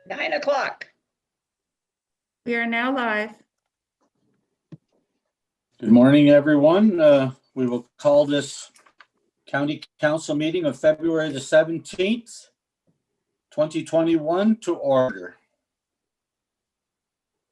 9 o'clock. We are now live. Good morning, everyone. We will call this County Council meeting of February the 17th, 2021 to order.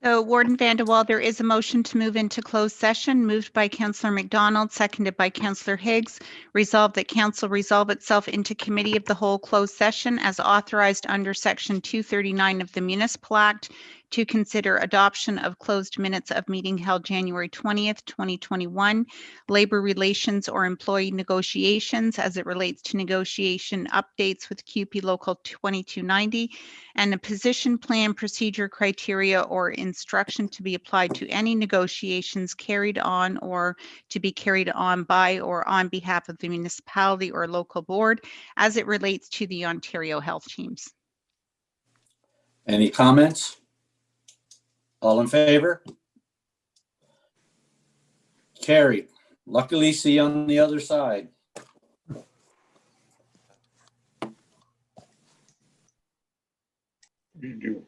So Warden Vanderwall, there is a motion to move into closed session, moved by Councillor McDonald, seconded by Councillor Higgs. Resolved that Council resolve itself into Committee of the Whole closed session as authorized under Section 239 of the Municipal Act to consider adoption of closed minutes of meeting held January 20th, 2021, labor relations or employee negotiations as it relates to negotiation updates with QP Local 2290, and a position plan procedure criteria or instruction to be applied to any negotiations carried on or to be carried on by or on behalf of the municipality or local board as it relates to the Ontario health teams. Any comments? All in favor? Carried. Luckily, see you on the other side. You do.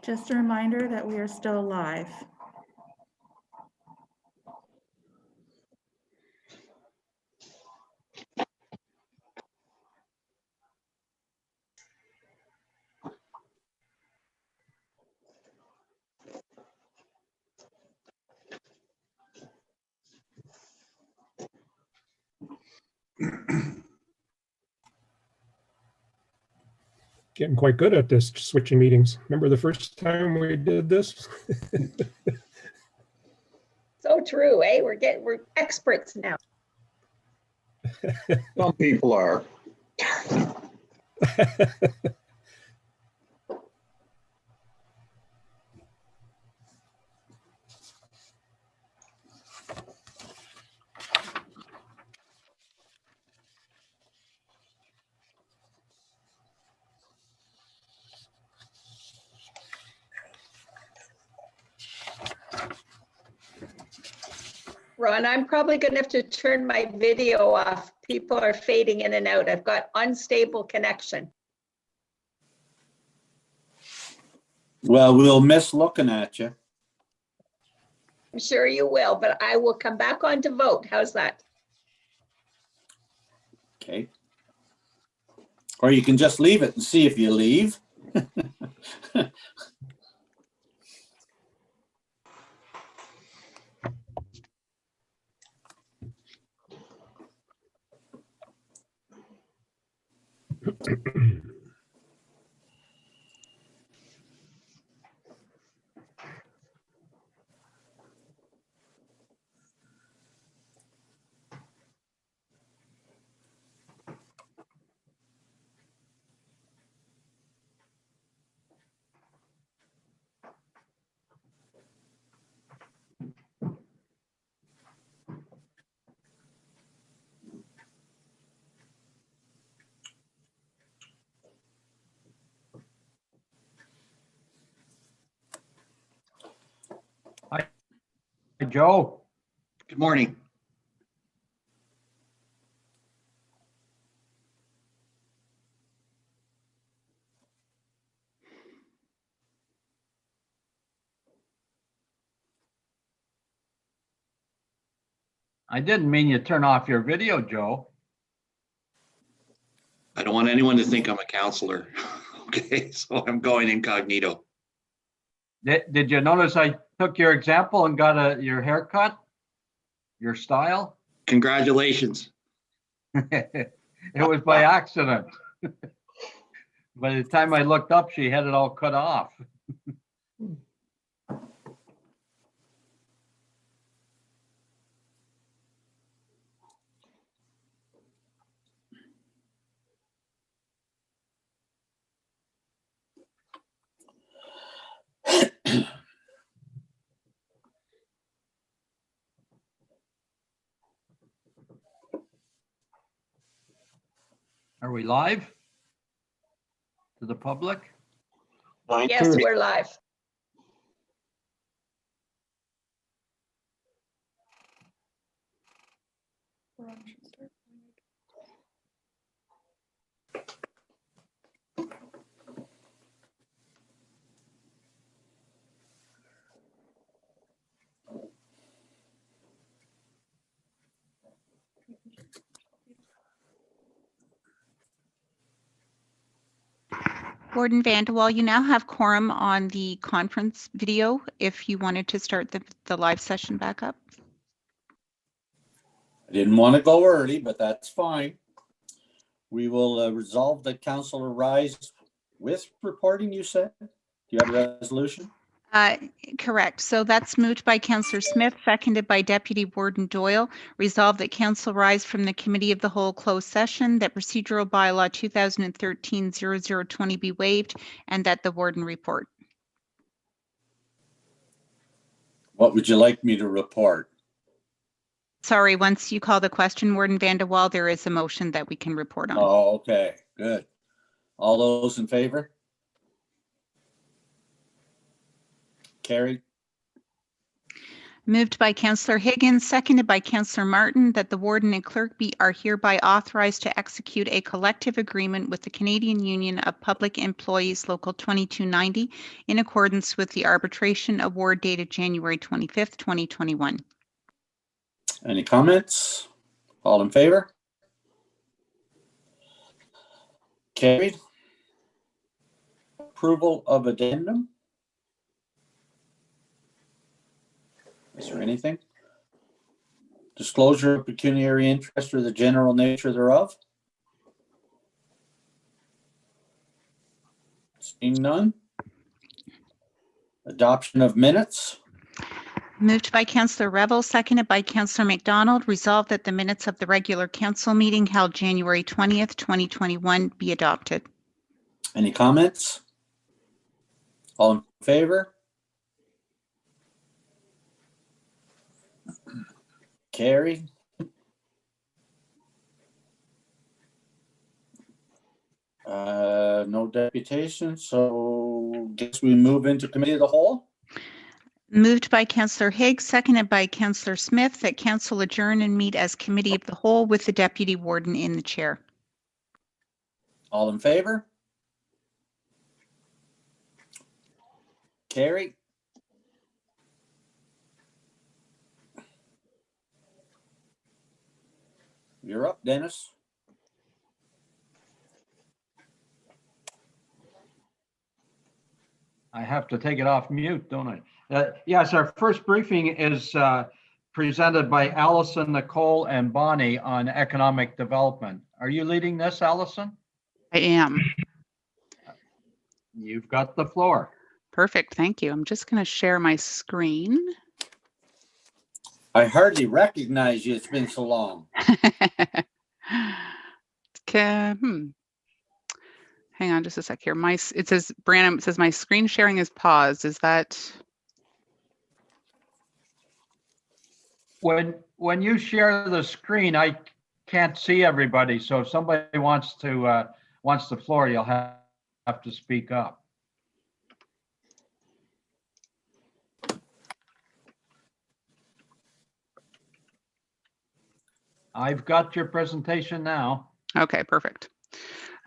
Just a reminder that we are still live. Getting quite good at this, switching meetings. Remember the first time we did this? So true, eh? We're experts now. Some people are. Ron, I'm probably gonna have to turn my video off. People are fading in and out. I've got unstable connection. Well, we'll miss looking at you. I'm sure you will, but I will come back on to vote. How's that? Okay. Or you can just leave it and see if you leave. Hey, Joe. Good morning. I didn't mean you turn off your video, Joe. I don't want anyone to think I'm a counselor. Okay, so I'm going incognito. Did you notice I took your example and got your haircut? Your style? Congratulations. It was by accident. By the time I looked up, she had it all cut off. Are we live to the public? Yes, we're live. Warden Vandewall, you now have quorum on the conference video if you wanted to start the live session back up. I didn't want to go early, but that's fine. We will resolve that council rise with reporting, you said? Do you have a resolution? Correct. So that's moved by Councillor Smith, seconded by Deputy Warden Doyle. Resolved that council rise from the Committee of the Whole closed session, that procedural bylaw 2013-0020 be waived, and that the warden report. What would you like me to report? Sorry, once you call the question, Warden Vandewall, there is a motion that we can report on. Oh, okay, good. All those in favor? Carried. Moved by Councillor Higgins, seconded by Councillor Martin, that the warden and clerk are hereby authorized to execute a collective agreement with the Canadian Union of Public Employees Local 2290 in accordance with the arbitration award dated January 25th, 2021. Any comments? All in favor? Carried. Approval of addendum. Is there anything? Disclosure of pecuniary interest or the general nature thereof? Seeing none. Adoption of minutes. Moved by Councillor Revel, seconded by Councillor McDonald. Resolved that the minutes of the regular council meeting held January 20th, 2021 be adopted. Any comments? All in favor? Carried. No deputation, so guess we move into committee of the whole. Moved by Councillor Higgs, seconded by Councillor Smith, that council adjourn and meet as committee of the whole with the deputy warden in the chair. All in favor? Carried. You're up, Dennis. I have to take it off mute, don't I? Yes, our first briefing is presented by Allison, Nicole, and Bonnie on economic development. Are you leading this, Allison? I am. You've got the floor. Perfect. Thank you. I'm just going to share my screen. I hardly recognize you. It's been so long. Okay. Hang on just a sec here. It says, Brandon, it says my screen sharing is paused. Is that? When you share the screen, I can't see everybody. So if somebody wants the floor, you'll have to speak up. I've got your presentation now. Okay, perfect.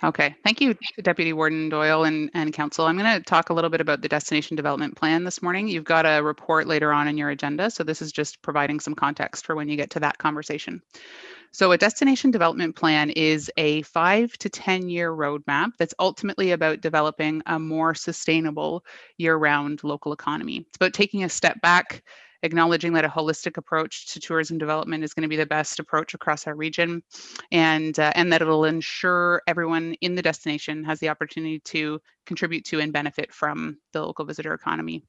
Okay, thank you, Deputy Warden Doyle and Council. I'm going to talk a little bit about the Destination Development Plan this morning. You've got a report later on in your agenda, so this is just providing some context for when you get to that conversation. So a Destination Development Plan is a 5 to 10 year roadmap that's ultimately about developing a more sustainable year-round local economy. It's about taking a step back, acknowledging that a holistic approach to tourism development is going to be the best approach across our region, and that it'll ensure everyone in the destination has the opportunity to contribute to and benefit from the local visitor economy.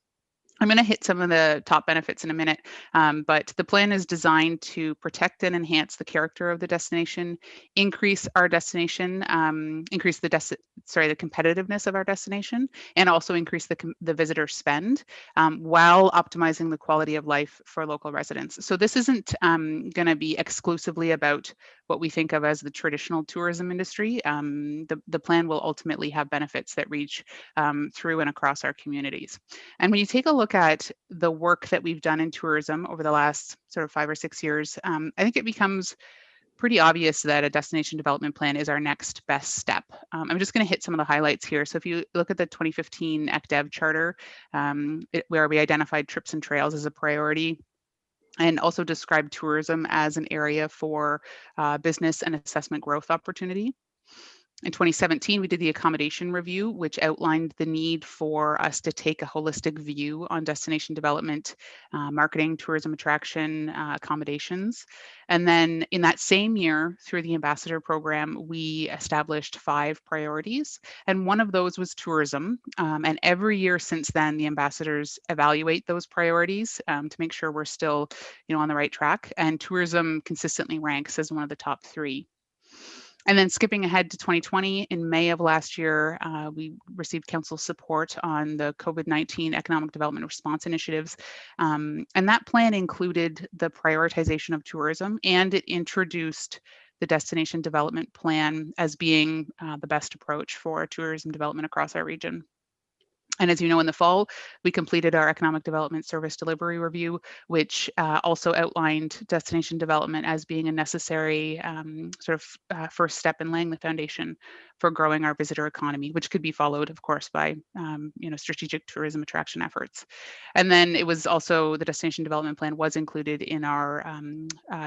I'm going to hit some of the top benefits in a minute, but the plan is designed to protect and enhance the character of the destination, increase our destination, increase the competitiveness of our destination, and also increase the visitor spend while optimizing the quality of life for local residents. So this isn't going to be exclusively about what we think of as the traditional tourism industry. The plan will ultimately have benefits that reach through and across our communities. And when you take a look at the work that we've done in tourism over the last sort of 5 or 6 years, I think it becomes pretty obvious that a destination development plan is our next best step. I'm just going to hit some of the highlights here. So if you look at the 2015 ECDEV charter, where we identified trips and trails as a priority, and also described tourism as an area for business and assessment growth opportunity. In 2017, we did the accommodation review, which outlined the need for us to take a holistic view on destination development, marketing, tourism attraction, accommodations. And then in that same year, through the ambassador program, we established 5 priorities. And one of those was tourism. And every year since then, the ambassadors evaluate those priorities to make sure we're still, on the right track. And tourism consistently ranks as one of the top 3. And then skipping ahead to 2020, in May of last year, we received council support on the COVID-19 economic development response initiatives. And that plan included the prioritization of tourism, and it introduced the destination development plan as being the best approach for tourism development across our region. And as you know, in the fall, we completed our economic development service delivery review, which also outlined destination development as being a necessary first step in laying the foundation for growing our visitor economy, which could be followed, of course, by strategic tourism attraction efforts. And then it was also the destination development plan was included in our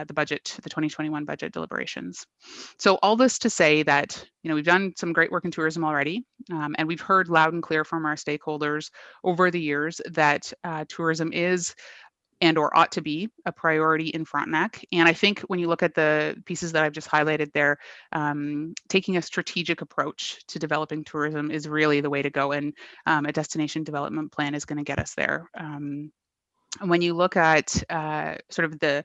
the budget, the 2021 budget deliberations. So all this to say that we've done some great work in tourism already, and we've heard loud and clear from our stakeholders over the years that tourism is and/or ought to be a priority in Frontenac. And I think when you look at the pieces that I've just highlighted there, taking a strategic approach to developing tourism is really the way to go. And a destination development plan is going to get us there. When you look at sort of the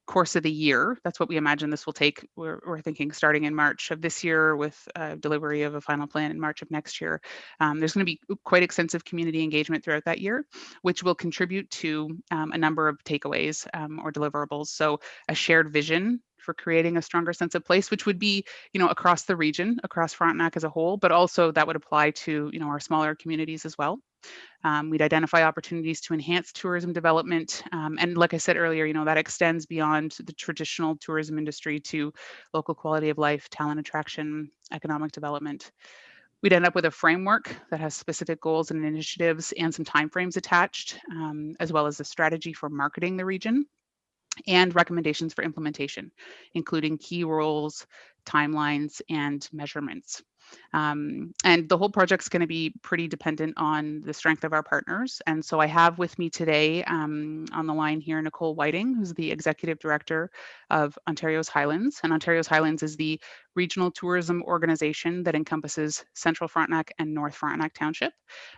course of the year, that's what we imagine this will take. We're thinking starting in March of this year with delivery of a final plan in March of next year. There's going to be quite extensive community engagement throughout that year, which will contribute to a number of takeaways or deliverables. So a shared vision for creating a stronger sense of place, which would be, across the region, across Frontenac as a whole, but also that would apply to, our smaller communities as well. We'd identify opportunities to enhance tourism development. And like I said earlier, that extends beyond the traditional tourism industry to local quality of life, talent attraction, economic development. We'd end up with a framework that has specific goals and initiatives and some timeframes attached, as well as a strategy for marketing the region and recommendations for implementation, including key roles, timelines, and measurements. And the whole project's going to be pretty dependent on the strength of our partners. And so I have with me today on the line here, Nicole Whiting, who's the Executive Director of Ontario's Highlands. And Ontario's Highlands is the regional tourism organization that encompasses Central Frontenac and North Frontenac Township.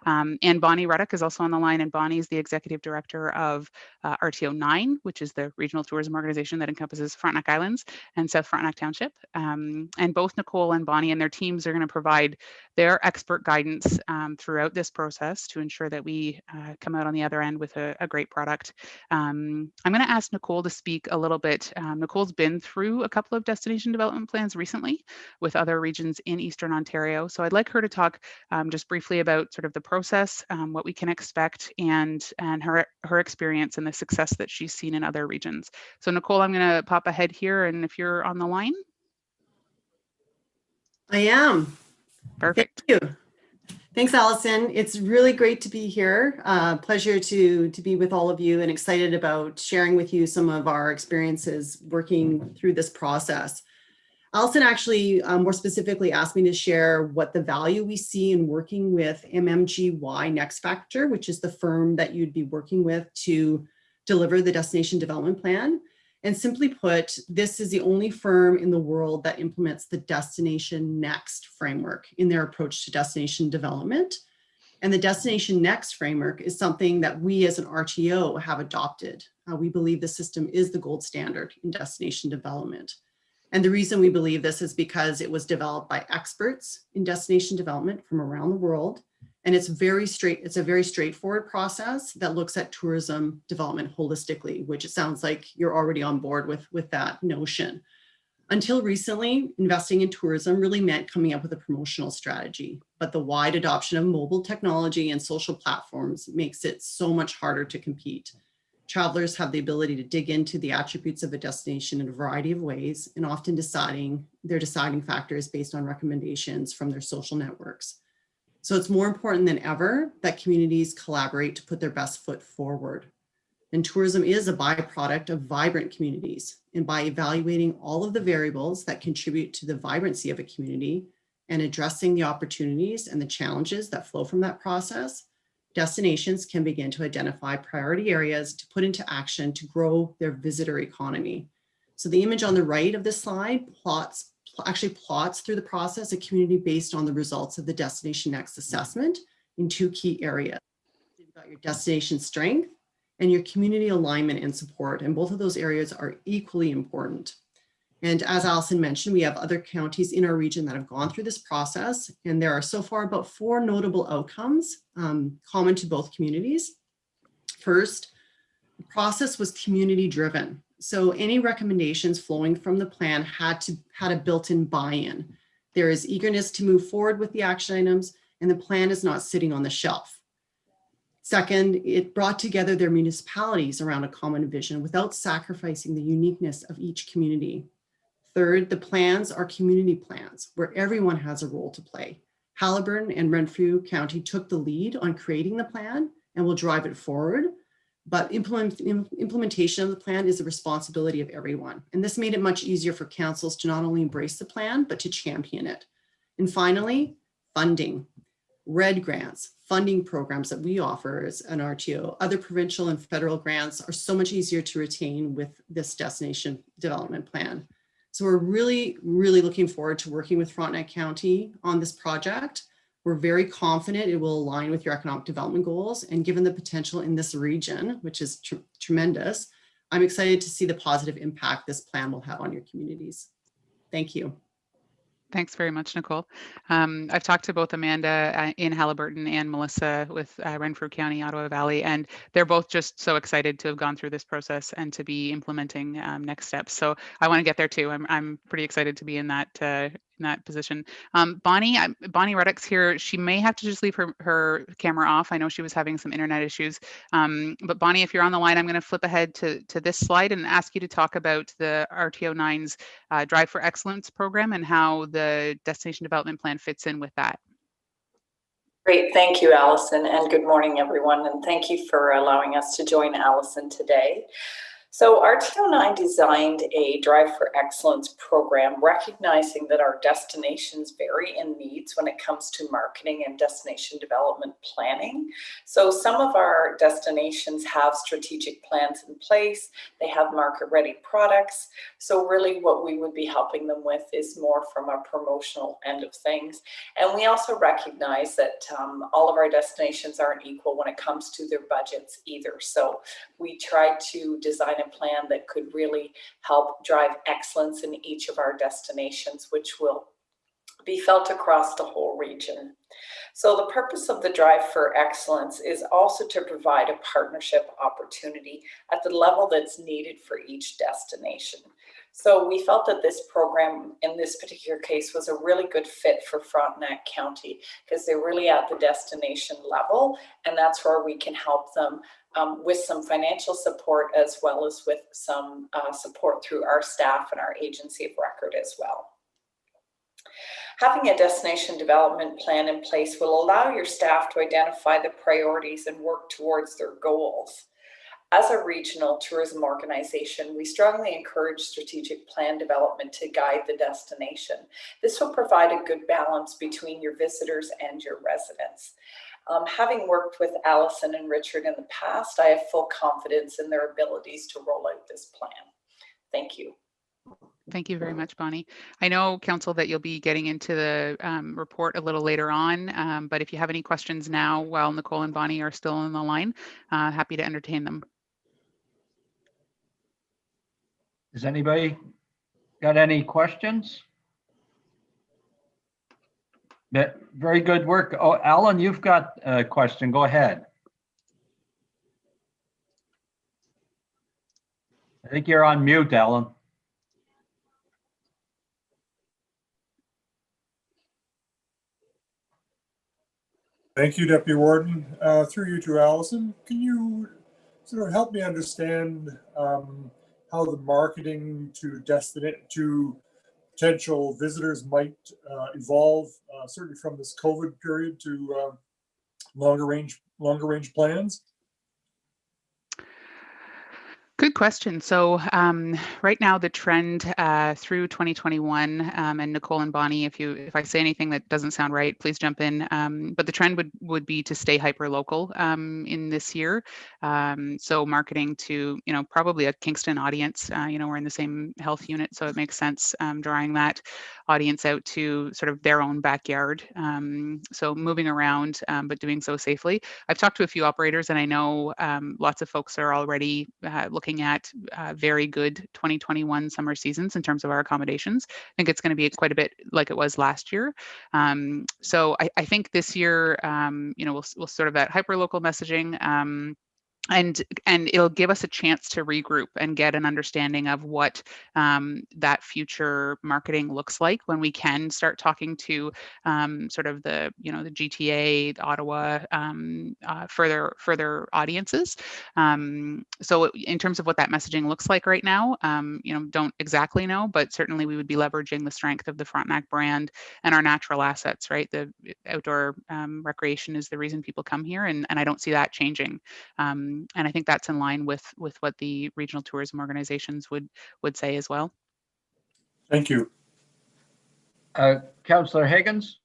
And Bonnie Ruddock is also on the line, and Bonnie is the Executive Director of RTO 9, which is the regional tourism organization that encompasses Frontenac Islands and South Frontenac Township. And both Nicole and Bonnie and their teams are going to provide their expert guidance throughout this process to ensure that we come out on the other end with a great product. I'm going to ask Nicole to speak a little bit. Nicole's been through a couple of destination development plans recently with other regions in Eastern Ontario. So I'd like her to talk just briefly about sort of the process, what we can expect, and her experience and the success that she's seen in other regions. So Nicole, I'm going to pop ahead here, and if you're on the line. I am. Perfect. Thank you. Thanks, Allison. It's really great to be here. Pleasure to be with all of you and excited about sharing with you some of our experiences working through this process. Allison actually more specifically asked me to share what the value we see in working with MMGY Next Factor, which is the firm that you'd be working with to deliver the destination development plan. And simply put, this is the only firm in the world that implements the Destination Next framework in their approach to destination development. And the Destination Next framework is something that we as an RTO have adopted. We believe the system is the gold standard in destination development. And the reason we believe this is because it was developed by experts in destination development from around the world. And it's a very straightforward process that looks at tourism development holistically, which it sounds like you're already on board with that notion. Until recently, investing in tourism really meant coming up with a promotional strategy, but the wide adoption of mobile technology and social platforms makes it so much harder to compete. Travelers have the ability to dig into the attributes of a destination in a variety of ways, and often their deciding factor is based on recommendations from their social networks. So it's more important than ever that communities collaborate to put their best foot forward. And tourism is a byproduct of vibrant communities. And by evaluating all of the variables that contribute to the vibrancy of a community and addressing the opportunities and the challenges that flow from that process, destinations can begin to identify priority areas to put into action to grow their visitor economy. So the image on the right of this slide actually plots through the process a community based on the results of the Destination Next assessment in two key areas. You've got your destination strength and your community alignment and support, and both of those areas are equally important. And as Allison mentioned, we have other counties in our region that have gone through this process, and there are so far about 4 notable outcomes common to both communities. First, the process was community driven. So any recommendations flowing from the plan had a built-in buy-in. There is eagerness to move forward with the action items, and the plan is not sitting on the shelf. Second, it brought together their municipalities around a common vision without sacrificing the uniqueness of each community. Third, the plans are community plans where everyone has a role to play. Haliburton and Renfrew County took the lead on creating the plan and will drive it forward, but implementation of the plan is the responsibility of everyone. And this made it much easier for councils to not only embrace the plan, but to champion it. And finally, funding. RED grants, funding programs that we offer as an RTO, other provincial and federal grants are so much easier to retain with this destination development plan. So we're really, really looking forward to working with Frontenac County on this project. We're very confident it will align with your economic development goals, and given the potential in this region, which is tremendous, I'm excited to see the positive impact this plan will have on your communities. Thank you. Thanks very much, Nicole. I've talked to both Amanda in Haliburton and Melissa with Renfrew County, Ottawa Valley, and they're both just so excited to have gone through this process and to be implementing next steps. So I want to get there too. I'm pretty excited to be in that position. Bonnie Reddick's here. She may have to just leave her camera off. I know she was having some internet issues. But Bonnie, if you're on the line, I'm going to flip ahead to this slide and ask you to talk about the RTO9's Drive for Excellence program and how the Destination Development Plan fits in with that. Great, thank you, Allison, and good morning, everyone, and thank you for allowing us to join Allison today. So RTO9 designed a Drive for Excellence program, recognizing that our destinations vary in needs when it comes to marketing and destination development planning. So some of our destinations have strategic plans in place, they have market-ready products. So really what we would be helping them with is more from a promotional end of things. And we also recognize that all of our destinations aren't equal when it comes to their budgets either. So we try to design a plan that could really help drive excellence in each of our destinations, which will be felt across the whole region. So the purpose of the Drive for Excellence is also to provide a partnership opportunity at the level that's needed for each destination. So we felt that this program in this particular case was a really good fit for Frontenac County because they're really at the destination level, and that's where we can help them with some financial support as well as with some support through our staff and our agency of record as well. Having a destination development plan in place will allow your staff to identify the priorities and work towards their goals. As a regional tourism organization, we strongly encourage strategic plan development to guide the destination. This will provide a good balance between your visitors and your residents. Having worked with Allison and Richard in the past, I have full confidence in their abilities to roll out this plan. Thank you. Thank you very much, Bonnie. I know, Council, that you'll be getting into the report a little later on, but if you have any questions now while Nicole and Bonnie are still on the line, happy to entertain them. Does anybody got any questions? Very good work. Oh, Alan, you've got a question. Go ahead. I think you're on mute, Alan. Thank you, Deputy Warden. Through you to Allison, can you sort of help me understand how the marketing to potential visitors might evolve, certainly from this COVID period to longer range plans? Good question. So right now the trend through 2021, and Nicole and Bonnie, if I say anything that doesn't sound right, please jump in. But the trend would be to stay hyper local in this year. So marketing to probably a Kingston audience. We're in the same health unit, so it makes sense drawing that audience out to sort of their own backyard. So moving around, but doing so safely. I've talked to a few operators, and I know lots of folks are already looking at very good 2021 summer seasons in terms of our accommodations. I think it's going to be quite a bit like it was last year. So I think this year, we'll sort of that hyper local messaging. and it'll give us a chance to regroup and get an understanding of what that future marketing looks like when we can start talking to sort of the the GTA, the Ottawa, further audiences. So in terms of what that messaging looks like right now, don't exactly know, but certainly we would be leveraging the strength of the Frontenac brand and our natural assets, right? The outdoor recreation is the reason people come here, and I don't see that changing. And I think that's in line with what the regional tourism organizations would say as well. Thank you. Councillor Higgins?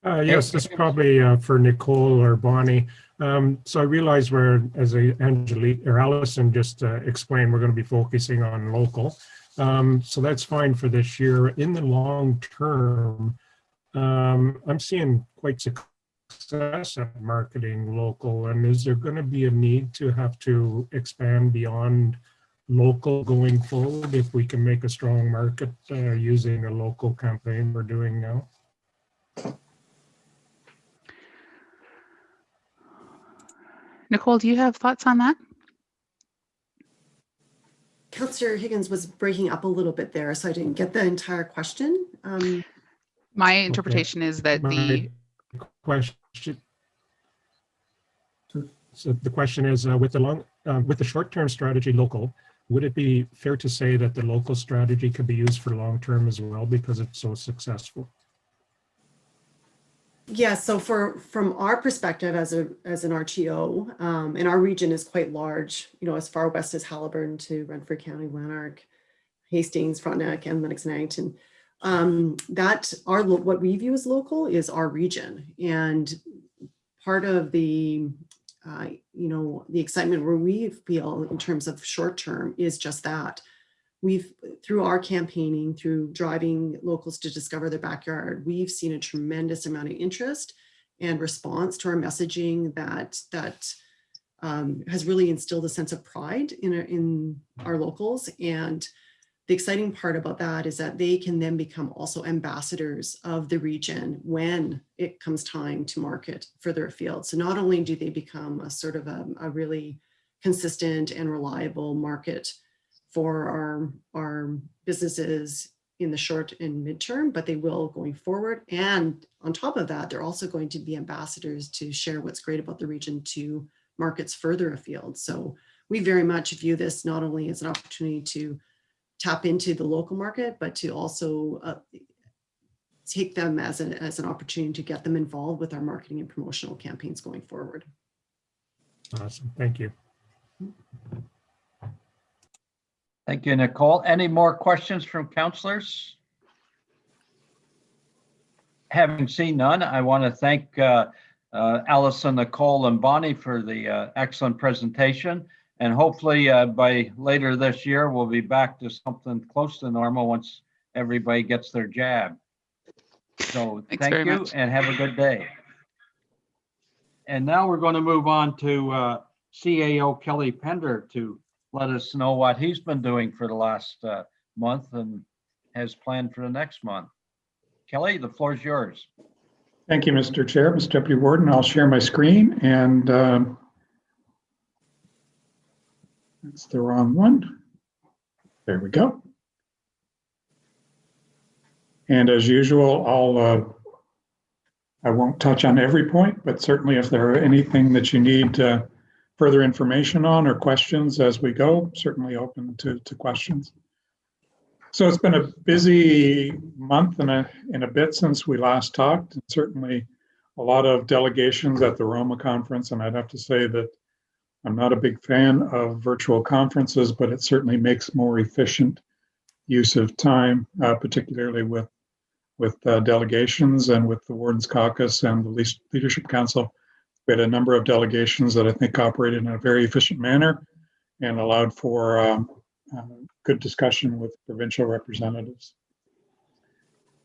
Yes, this is probably for Nicole or Bonnie. So I realize as Angelique or Allison just explained, we're going to be focusing on local. So that's fine for this year. In the long term, I'm seeing quite success at marketing local, and is there going to be a need to have to expand beyond local going forward if we can make a strong market using a local campaign we're doing now? Nicole, do you have thoughts on that? Councillor Higgins was breaking up a little bit there, so I didn't get the entire question. My interpretation is that the question. So the question is, with the short-term strategy local, would it be fair to say that the local strategy could be used for long-term as well because it's so successful? Yeah, so from our perspective as an RTO, and our region is quite large, as far west as Haliburton to Renfrew County, Lanark, Hastings, Frontenac, and Lennox and Yankton. What we view as local is our region, and part of the the excitement where we feel in terms of short term is just that. Through our campaigning, through driving locals to discover their backyard, we've seen a tremendous amount of interest and response to our messaging that has really instilled a sense of pride in our locals. And the exciting part about that is that they can then become also ambassadors of the region when it comes time to market further afield. So not only do they become a sort of a really consistent and reliable market for our businesses in the short and midterm, but they will going forward. And on top of that, they're also going to be ambassadors to share what's great about the region to markets further afield. So we very much view this not only as an opportunity to tap into the local market, but to also take them as an opportunity to get them involved with our marketing and promotional campaigns going forward. Awesome, thank you. Thank you, Nicole. Any more questions from councillors? Having seen none, I want to thank Allison, Nicole, and Bonnie for the excellent presentation. And hopefully by later this year, we'll be back to something close to normal once everybody gets their jab. So thank you and have a good day. And now we're going to move on to CAO Kelly Pender to let us know what he's been doing for the last month and has planned for the next month. Kelly, the floor is yours. Thank you, Mr. Chair. Mr. Deputy Warden, I'll share my screen, and that's the wrong one. There we go. And as usual, I won't touch on every point, but certainly if there are anything that you need further information on or questions as we go, certainly open to questions. So it's been a busy month and a bit since we last talked, and certainly a lot of delegations at the Roma conference. And I'd have to say that I'm not a big fan of virtual conferences, but it certainly makes more efficient use of time, particularly with delegations and with the Wardens Caucus and the Leadership Council. We had a number of delegations that I think operated in a very efficient manner and allowed for good discussion with provincial representatives.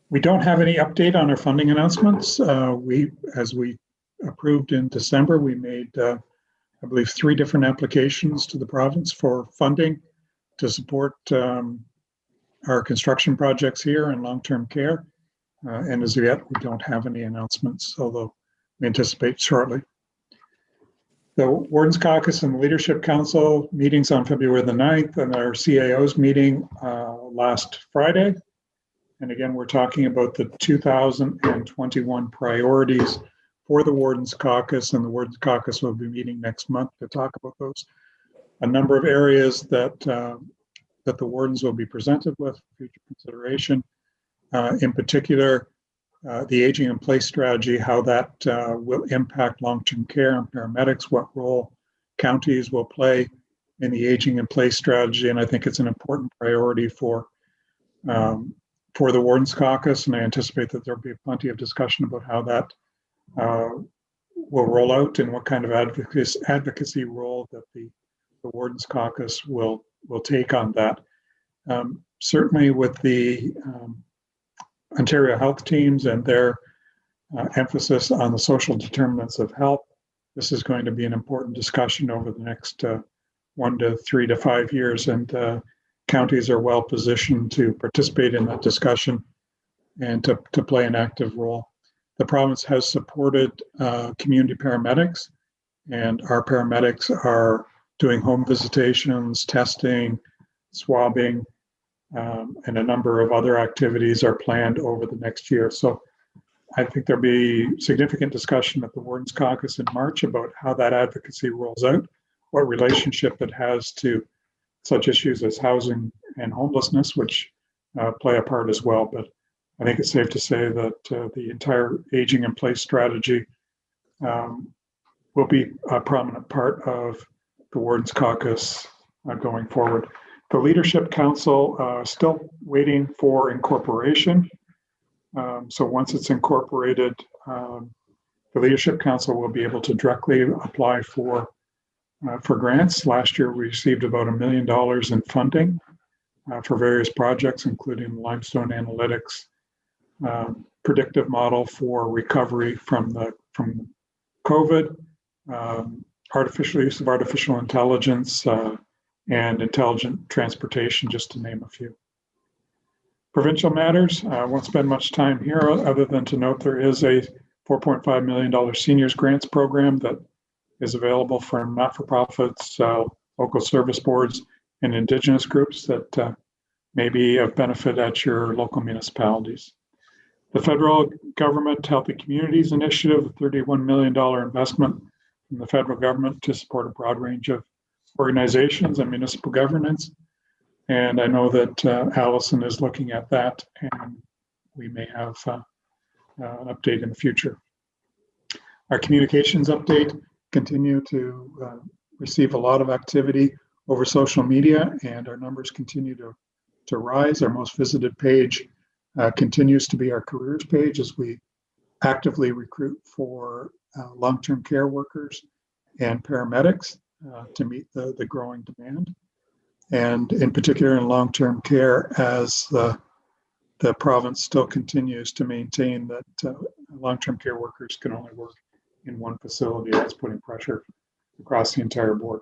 We don't have any update on our funding announcements. As we approved in December, we made, I believe, 3 different applications to the province for funding to support our construction projects here in long-term care. And as yet, we don't have any announcements, although we anticipate shortly. The Wardens Caucus and the Leadership Council meetings on February the 9th and our CAO's meeting last Friday. And again, we're talking about the 2021 priorities for the Wardens Caucus, and the Wardens Caucus will be meeting next month to talk about those. A number of areas that that the Wardens will be presented with for future consideration. In particular, the aging in place strategy, how that will impact long-term care and paramedics, what role counties will play in the aging in place strategy. And I think it's an important priority for the Wardens Caucus, and I anticipate that there'll be plenty of discussion about how that will roll out and what kind of advocacy role that the Wardens Caucus will take on that. Certainly with the Ontario health teams and their emphasis on the social determinants of health, this is going to be an important discussion over the next 1 to 3 to 5 years, and counties are well positioned to participate in that discussion and to play an active role. The province has supported community paramedics, and our paramedics are doing home visitations, testing, swabbing, and a number of other activities are planned over the next year. So I think there'll be significant discussion at the Wardens Caucus in March about how that advocacy rolls out, what relationship it has to such issues as housing and homelessness, which play a part as well. But I think it's safe to say that the entire aging in place strategy will be a prominent part of the Wardens Caucus going forward. The Leadership Council still waiting for incorporation. So once it's incorporated, the Leadership Council will be able to directly apply for grants. Last year, we received about $1 million in funding for various projects, including limestone analytics, predictive model for recovery from COVID, use of artificial intelligence, and intelligent transportation, just to name a few. Provincial matters, I won't spend much time here other than to note there is a $4.5 million seniors grants program that is available for not-for-profits, local service boards, and Indigenous groups that may be of benefit at your local municipalities. The federal government Healthy Communities Initiative, a $31 million investment from the federal government to support a broad range of organizations and municipal governance. And I know that Allison is looking at that, and we may have an update in the future. Our communications update continue to receive a lot of activity over social media, and our numbers continue to rise. Our most visited page continues to be our careers page as we actively recruit for long-term care workers and paramedics to meet the growing demand. And in particular in long-term care, as the province still continues to maintain that long-term care workers can only work in one facility. That's putting pressure across the entire board.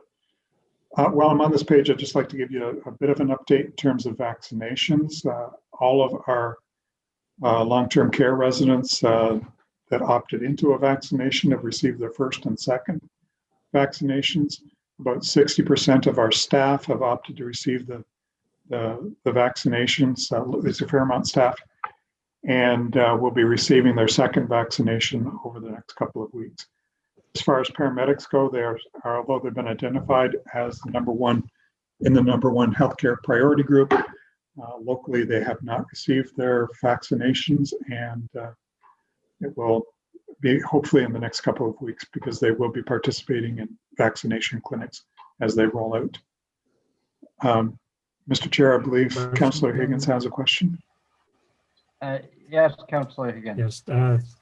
While I'm on this page, I'd just like to give you a bit of an update in terms of vaccinations. All of our long-term care residents that opted into a vaccination have received their first and second vaccinations. About 60% of our staff have opted to receive the vaccinations. These are Fairmont staff, and will be receiving their second vaccination over the next couple of weeks. As far as paramedics go, although they've been identified as the number one healthcare priority group, locally they have not received their vaccinations, and it will be hopefully in the next couple of weeks because they will be participating in vaccination clinics as they roll out. Mr. Chair, I believe Councillor Higgins has a question. Yes, Councillor Higgins. Yes.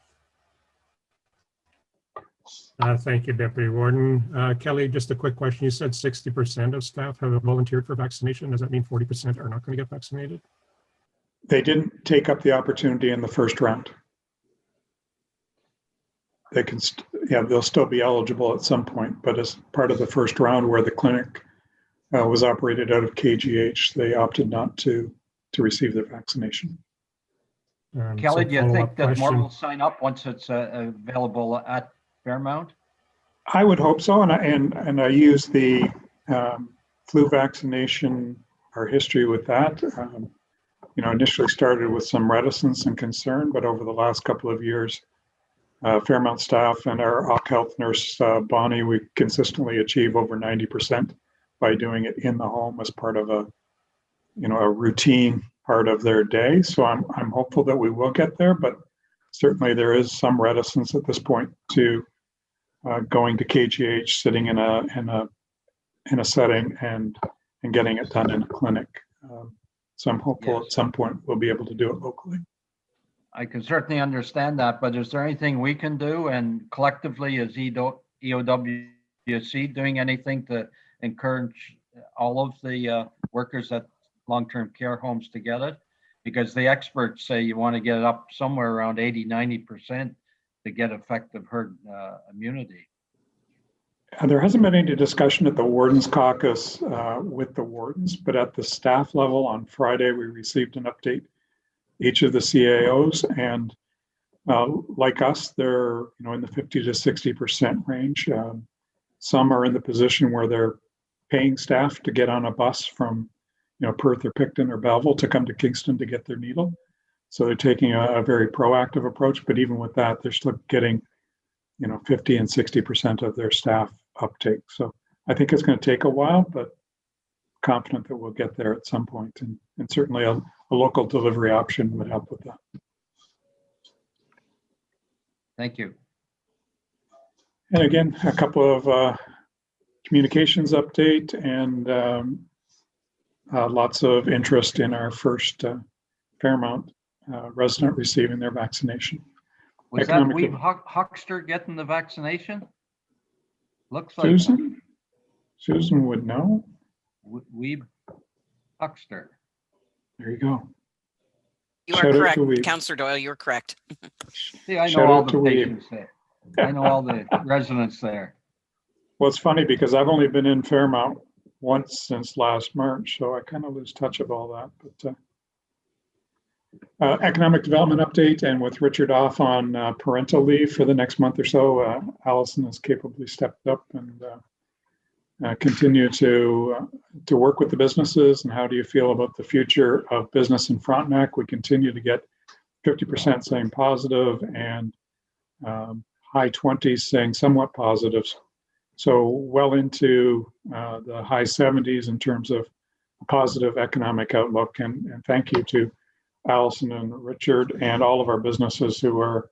Thank you, Deputy Warden. Kelly, just a quick question. You said 60% of staff have volunteered for vaccination. Does that mean 40% are not going to get vaccinated? They didn't take up the opportunity in the first round. They can, they'll still be eligible at some point, but as part of the first round where the clinic was operated out of KGH, they opted not to receive their vaccination. Kelly, do you think that more will sign up once it's available at Fairmont? I would hope so, and I use the flu vaccination, our history with that. Initially started with some reticence and concern, but over the last couple of years, Fairmont staff and our Eowc health nurse, Bonnie, we consistently achieve over 90% by doing it in the home as part of a routine part of their day. So I'm hopeful that we will get there, but certainly there is some reticence at this point to going to KGH, sitting in a setting and getting it done in a clinic. So I'm hopeful at some point we'll be able to do it locally. I can certainly understand that, but is there anything we can do, and collectively as EOWC doing anything to encourage all of the workers at long-term care homes to get it? Because the experts say you want to get it up somewhere around 80–90% to get effective herd immunity. There hasn't been any discussion at the Wardens Caucus with the wardens, but at the staff level on Friday, we received an update. Each of the CAOs, and like us, they're in the 50 to 60% range. Some are in the position where they're paying staff to get on a bus from Perth or Picton or Belleville to come to Kingston to get their needle. So they're taking a very proactive approach, but even with that, they're still getting 50 and 60% of their staff uptake. So I think it's going to take a while, but confident that we'll get there at some point, and certainly a local delivery option would help with that. Thank you. And again, a couple of communications update, and lots of interest in our first Fairmont resident receiving their vaccination. Was that Weeb Huckster getting the vaccination? Looks like Susan would know. Weeb Huckster. There you go. You are correct, Councillor Doyle. You're correct. See, I know all the patients there. I know all the residents there. Well, it's funny because I've only been in Fairmont once since last March, so I kind of lose touch of all that. But economic development update, and with Richard off on parental leave for the next month or so, Allison has capably stepped up and continue to work with the businesses. And how do you feel about the future of business in Frontenac? We continue to get 50% saying positive and high 20s saying somewhat positive. So well into the high 70s in terms of a positive economic outlook. And thank you to Allison and Richard and all of our businesses who are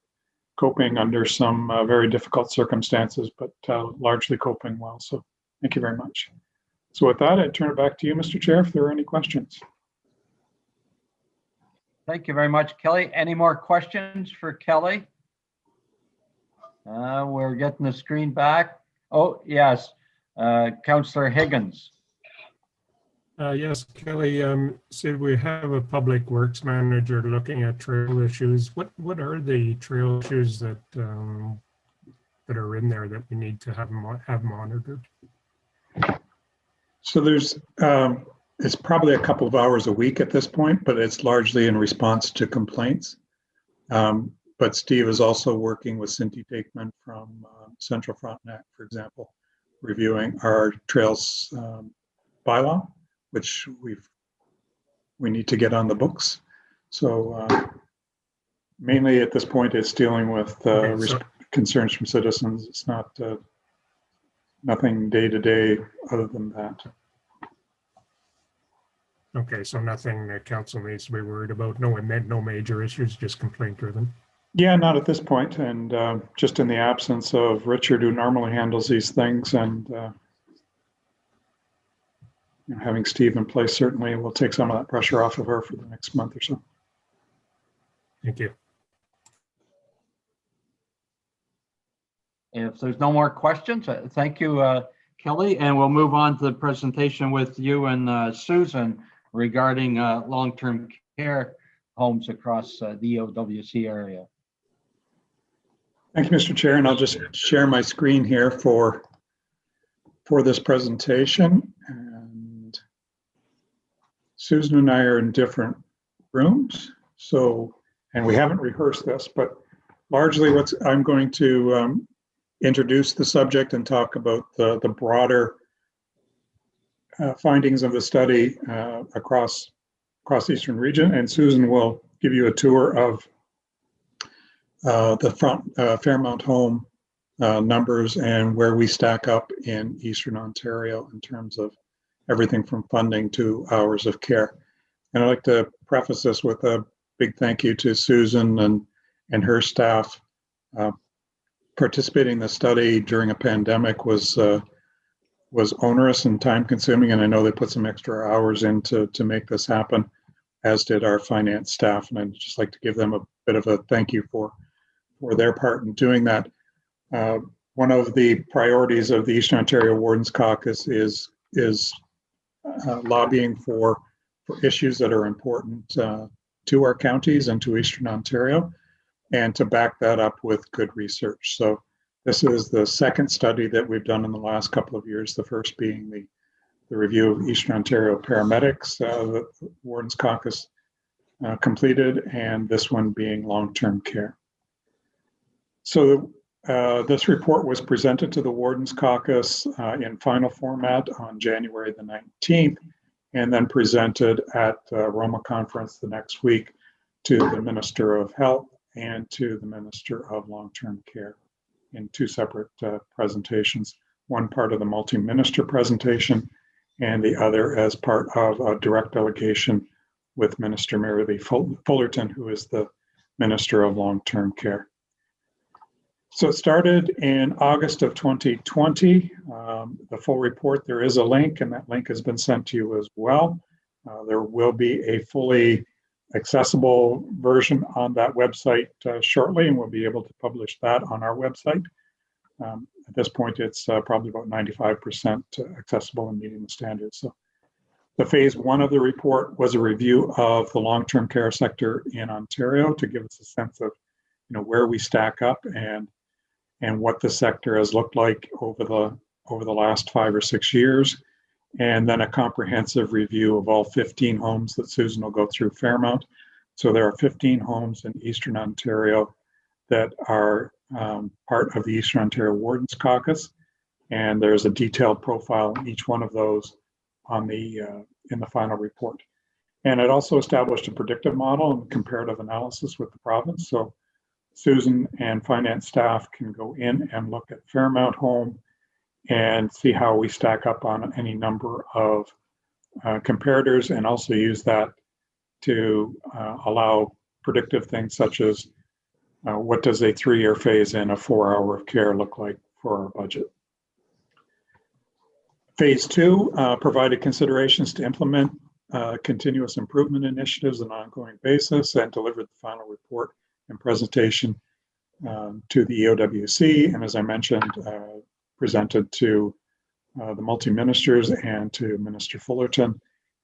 coping under some very difficult circumstances, but largely coping well. So thank you very much. So with that, I turn it back to you, Mr. Chair, if there are any questions. Thank you very much, Kelly. Any more questions for Kelly? We're getting the screen back. Oh, yes. Councillor Higgins. Yes, Kelly, so we have a public works manager looking at trail issues. What are the trail issues that that are in there that we need to have monitored? So there's, it's probably a couple of hours a week at this point, but it's largely in response to complaints. But Steve is also working with Cindy Takeman from Central Frontenac, for example, reviewing our trails bylaw, which we need to get on the books. So mainly at this point, it's dealing with concerns from citizens. It's not nothing day to day other than that. Okay, so nothing that council needs to be worried about. No major issues, just complaint driven. Yeah, not at this point, and just in the absence of Richard, who normally handles these things, and having Steve in place certainly will take some of that pressure off of her for the next month or so. Thank you. If there's no more questions, thank you, Kelly, and we'll move on to the presentation with you and Susan regarding long-term care homes across the EOWC area. Thank you, Mr. Chair, and I'll just share my screen here for this presentation. And Susan and I are in different rooms, so, and we haven't rehearsed this, but largely what I'm going to introduce the subject and talk about the broader findings of the study across the Eastern region. And Susan will give you a tour of the Fairmont home numbers and where we stack up in Eastern Ontario in terms of everything from funding to hours of care. And I'd like to preface this with a big thank you to Susan and her staff. Participating in the study during a pandemic was onerous and time consuming, and I know they put some extra hours in to make this happen, as did our finance staff. And I'd just like to give them a bit of a thank you for their part in doing that. One of the priorities of the Eastern Ontario Wardens Caucus is lobbying for issues that are important to our counties and to Eastern Ontario, and to back that up with good research. So this is the second study that we've done in the last couple of years, the first being the review of Eastern Ontario paramedics, the Wardens Caucus completed, and this one being long-term care. So this report was presented to the Wardens Caucus in final format on January the 19th, and then presented at Roma Conference the next week to the Minister of Health and to the Minister of Long-Term Care in two separate presentations, one part of the multi-minister presentation and the other as part of a direct delegation with Minister Mary Lee Fullerton, who is the Minister of Long-Term Care. So it started in August of 2020. The full report, there is a link, and that link has been sent to you as well. There will be a fully accessible version on that website shortly, and we'll be able to publish that on our website. At this point, it's probably about 95% accessible and meeting the standards. So the phase one of the report was a review of the long-term care sector in Ontario to give us a sense of where we stack up and what the sector has looked like over the last 5 or 6 years, and then a comprehensive review of all 15 homes that Susan will go through Fairmont. So there are 15 homes in Eastern Ontario that are part of the Eastern Ontario Wardens Caucus, and there's a detailed profile in each one of those on in the final report. And it also established a predictive model and comparative analysis with the province. So Susan and finance staff can go in and look at Fairmont home and see how we stack up on any number of comparators, and also use that to allow predictive things such as what does a 3-year phase in a 4-hour of care look like for our budget. Phase 2 provided considerations to implement continuous improvement initiatives on an ongoing basis, and delivered the final report and presentation to the Eowc, and as I mentioned, presented to the multi-ministers and to Minister Fullerton.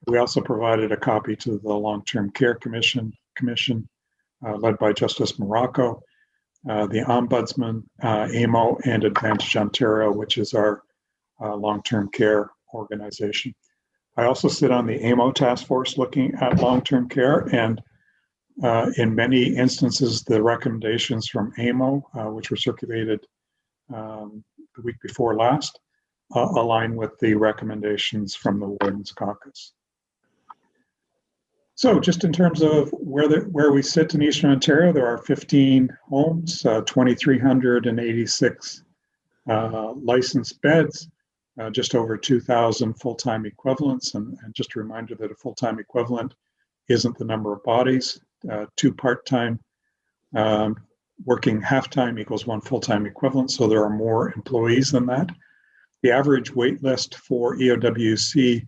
We also provided a copy to the Long-Term Care Commission led by Justice Morocco, the Ombudsman, AMO, and Advantage Ontario, which is our long-term care organization. I also sit on the AMO task force looking at long-term care, and in many instances, the recommendations from AMO, which were circulated the week before last, align with the recommendations from the Wardens Caucus. So just in terms of where we sit in Eastern Ontario, there are 15 homes, 2,386 licensed beds, just over 2,000 full-time equivalents. And just a reminder that a full-time equivalent isn't the number of bodies. 2 part-time working half-time equals 1 full-time equivalent, so there are more employees than that. The average wait list for EOWC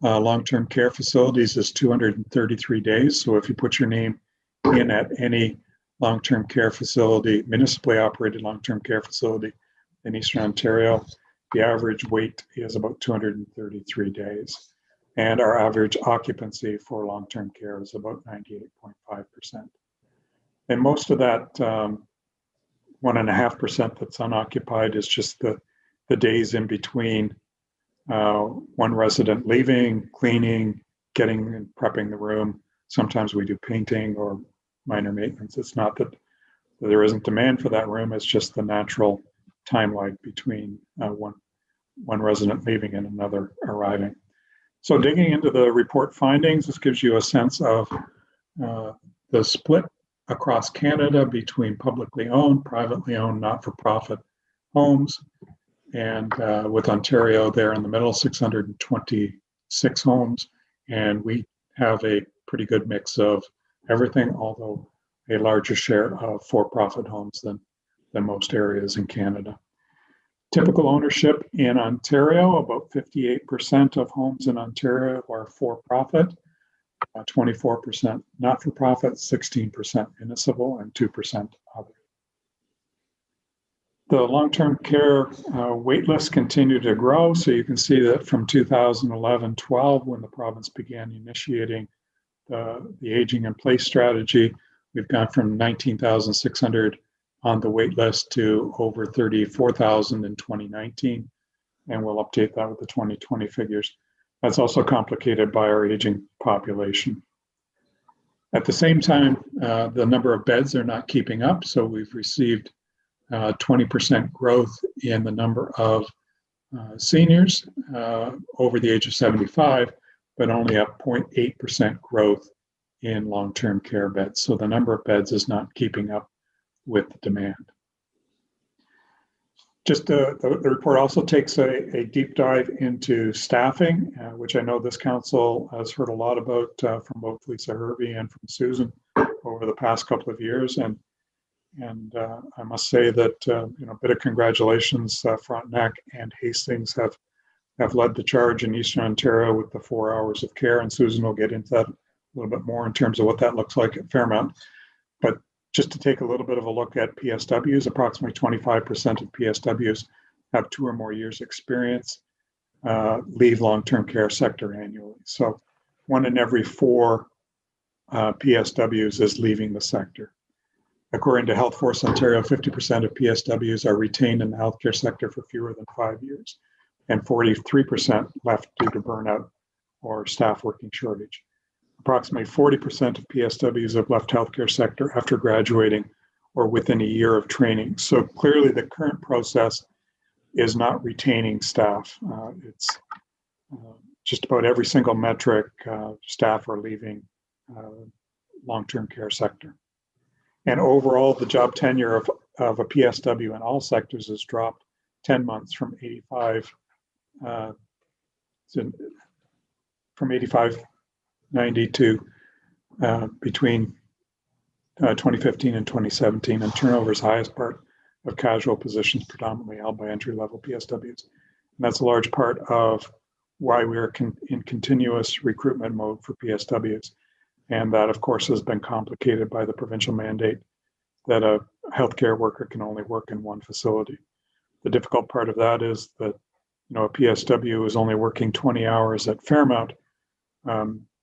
long-term care facilities is 233 days. So if you put your name in at any long-term care facility, municipally operated long-term care facility in Eastern Ontario, the average wait is about 233 days. And our average occupancy for long-term care is about 98.5%. And most of that 1.5% that's unoccupied is just the days in between one resident leaving, cleaning, getting and prepping the room. Sometimes we do painting or minor maintenance. It's not that there isn't demand for that room, it's just the natural time lag between one resident leaving and another arriving. So digging into the report findings, this gives you a sense of the split across Canada between publicly owned, privately owned, not-for-profit homes. And with Ontario there in the middle, 626 homes. And we have a pretty good mix of everything, although a larger share of for-profit homes than most areas in Canada. Typical ownership in Ontario, about 58% of homes in Ontario are for-profit, 24% not-for-profit, 16% municipal, and 2% other. The long-term care wait lists continue to grow. So you can see that from 2011-12, when the province began initiating the aging in place strategy, we've gone from 19,600 on the wait list to over 34,000 in 2019. And we'll update that with the 2020 figures. That's also complicated by our aging population. At the same time, the number of beds are not keeping up. So we've received 20% growth in the number of seniors over the age of 75, but only a 0.8% growth in long-term care beds. So the number of beds is not keeping up with the demand. Just the report also takes a deep dive into staffing, which I know this council has heard a lot about from both Lisa Hervey and from Susan over the past couple of years. And I must say that a bit of congratulations, Frontenac and Hastings have led the charge in Eastern Ontario with the 4 hours of care, and Susan will get into that a little bit more in terms of what that looks like at Fairmont. But just to take a little bit of a look at PSWs, approximately 25% of PSWs have 2 or more years experience leave long-term care sector annually. So 1 in every 4 PSWs is leaving the sector. According to Health Force Ontario, 50% of PSWs are retained in the healthcare sector for fewer than 5 years, and 43% left due to burnout or staff working shortage. Approximately 40% of PSWs have left healthcare sector after graduating or within a year of training. So clearly the current process is not retaining staff. It's just about every single metric, staff are leaving long-term care sector. And overall, the job tenure of a PSW in all sectors has dropped 10 months from 8590 to between 2015 and 2017, and turnover is highest part of casual positions predominantly held by entry-level PSWs. And that's a large part of why we are in continuous recruitment mode for PSWs. And that, of course, has been complicated by the provincial mandate that a healthcare worker can only work in one facility. The difficult part of that is that a PSW is only working 20 hours at Fairmont,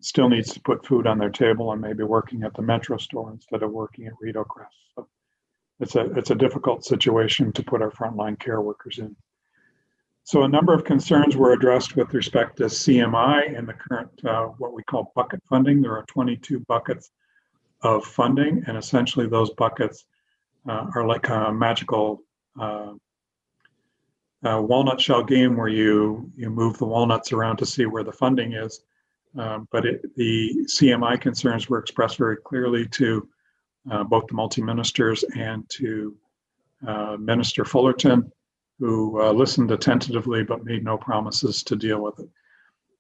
still needs to put food on their table and maybe working at the Metro store instead of working at Rideau Crest. So it's a difficult situation to put our frontline care workers in. So a number of concerns were addressed with respect to CMI and the current, what we call bucket funding. There are 22 buckets of funding, and essentially those buckets are like a magical walnut shell game where you move the walnuts around to see where the fulling is. But the CMI concerns were expressed very clearly to both the multi-ministers and to Minister Fullerton, who listened attentively but made no promises to deal with it.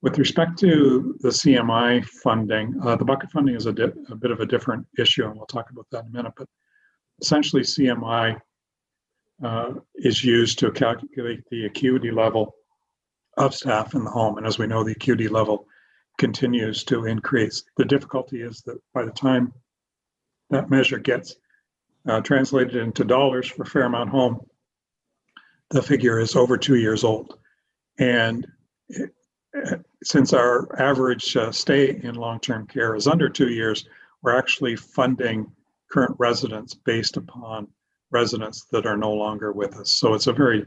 With respect to the CMI funding, the bucket funding is a bit of a different issue, and we'll talk about that in a minute. But essentially, CMI is used to calculate the acuity level of staff in the home. And as we know, the acuity level continues to increase. The difficulty is that by the time that measure gets translated into dollars for Fairmont Home, the figure is over 2 years old. And since our average stay in long-term care is under 2 years, we're actually funding current residents based upon residents that are no longer with us. So it's a very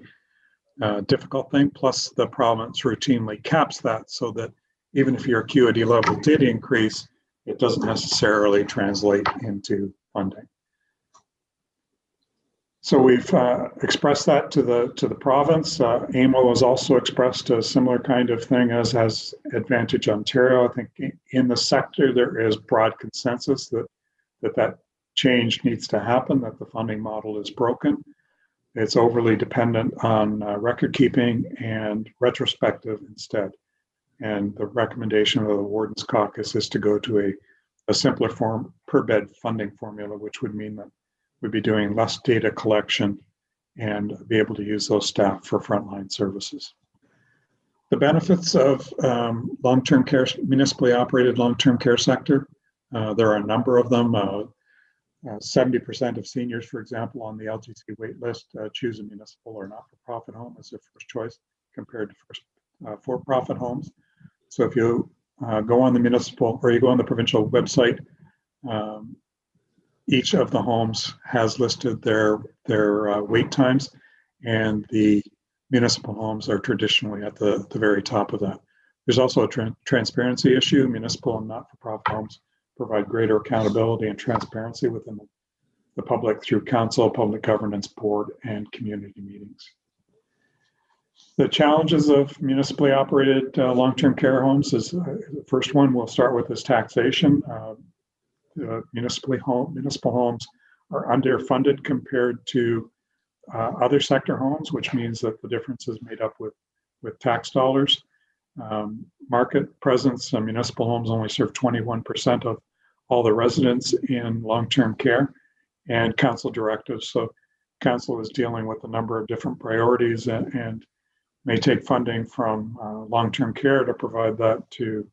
difficult thing. Plus the province routinely caps that so that even if your acuity level did increase, it doesn't necessarily translate into funding. So we've expressed that to the province. AMO has also expressed a similar kind of thing, as has Advantage Ontario. I think in the sector there is broad consensus that change needs to happen, that the funding model is broken. It's overly dependent on record keeping and retrospective instead. And the recommendation of the Wardens Caucus is to go to a simpler form per bed funding formula, which would mean that we'd be doing less data collection and be able to use those staff for frontline services. The benefits of long-term care, municipally operated long-term care sector, there are a number of them. 70% of seniors, for example, on the LTC wait list choose a municipal or not-for-profit home as their first choice compared to for-profit homes. So if you go on the municipal or you go on the provincial website, each of the homes has listed their wait times, and the municipal homes are traditionally at the very top of that. There's also a transparency issue. Municipal and not-for-profit homes provide greater accountability and transparency within the public through council, public governance board, and community meetings. The challenges of municipally operated long-term care homes is the first one we'll start with is taxation. Municipal homes are underfunded compared to other sector homes, which means that the difference is made up with tax dollars. Market presence, municipal homes only serve 21% of all the residents in long-term care and council directives. So council is dealing with a number of different priorities and may take funding from long-term care to provide that to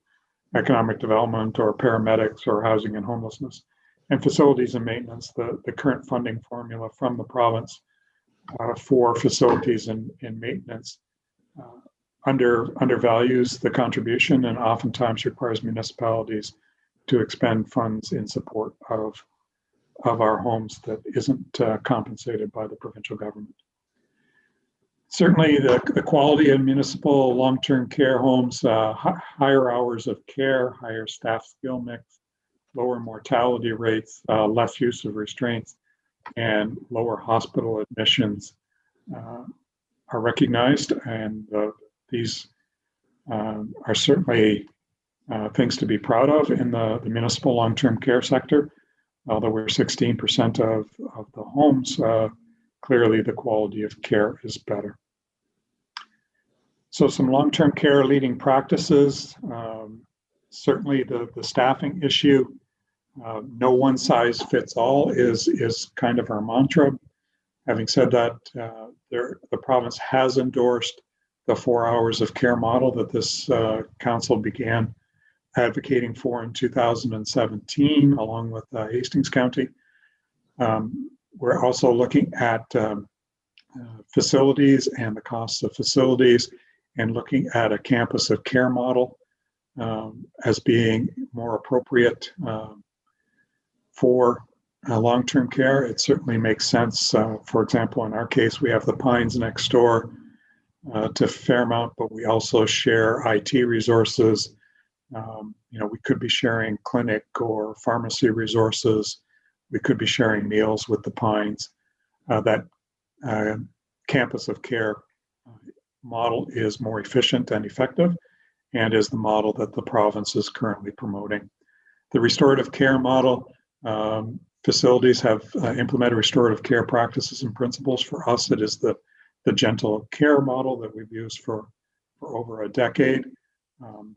economic development or paramedics or housing and homelessness. And facilities and maintenance, the current funding formula from the province for facilities and maintenance undervalues the contribution and oftentimes requires municipalities to expend funds in support of our homes that isn't compensated by the provincial government. Certainly the quality of municipal long-term care homes, higher hours of care, higher staff skill mix, lower mortality rates, less use of restraints, and lower hospital admissions are recognized, and these are certainly things to be proud of in the municipal long-term care sector. Although we're 16% of the homes, clearly the quality of care is better. So some long-term care leading practices, certainly the staffing issue, no one size fits all is kind of our mantra. Having said that, the province has endorsed the 4 hours of care model that this council began advocating for in 2017, along with Hastings County. We're also looking at facilities and the costs of facilities, and looking at a campus of care model as being more appropriate for long-term care. It certainly makes sense. For example, in our case, we have the Pines next door to Fairmont, but we also share IT resources. We could be sharing clinic or pharmacy resources. We could be sharing meals with the Pines. That campus of care model is more efficient and effective, and is the model that the province is currently promoting. The restorative care model, facilities have implemented restorative care practices and principles. For us, it is the gentle care model that we've used for over a decade.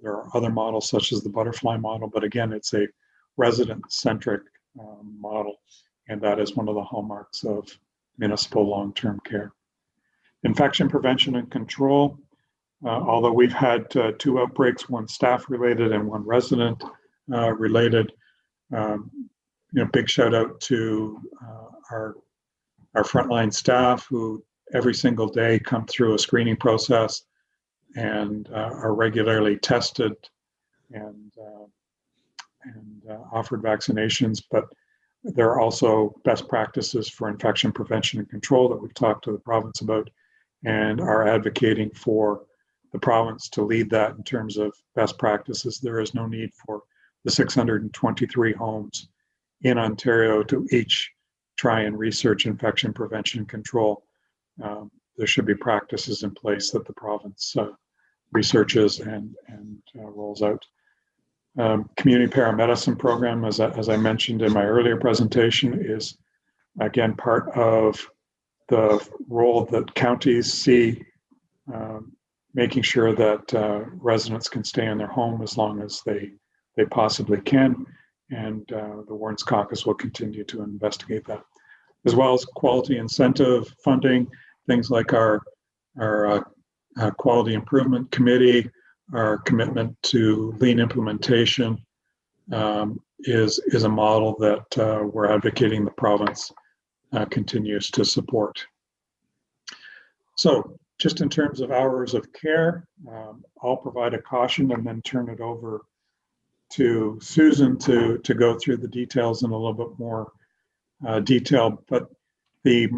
There are other models such as the butterfly model, but again, it's a resident-centric model, and that is one of the hallmarks of municipal long-term care. Infection prevention and control, although we've had 2 outbreaks, one staff-related and one resident-related, big shout out to our frontline staff who every single day come through a screening process and are regularly tested and offered vaccinations. But there are also best practices for infection prevention and control that we've talked to the province about, and are advocating for the province to lead that in terms of best practices. There is no need for the 623 homes in Ontario to each try and research infection prevention control. There should be practices in place that the province researches and rolls out. Community paramedicine program, as I mentioned in my earlier presentation, is again part of the role that counties see, making sure that residents can stay in their home as long as they possibly can. And the Wardens Caucus will continue to investigate that, as well as quality incentive funding, things like our quality improvement committee. Our commitment to lean implementation is a model that we're advocating the province continues to support. So just in terms of hours of care, I'll provide a caution and then turn it over to Susan to go through the details in a little bit more detail. But the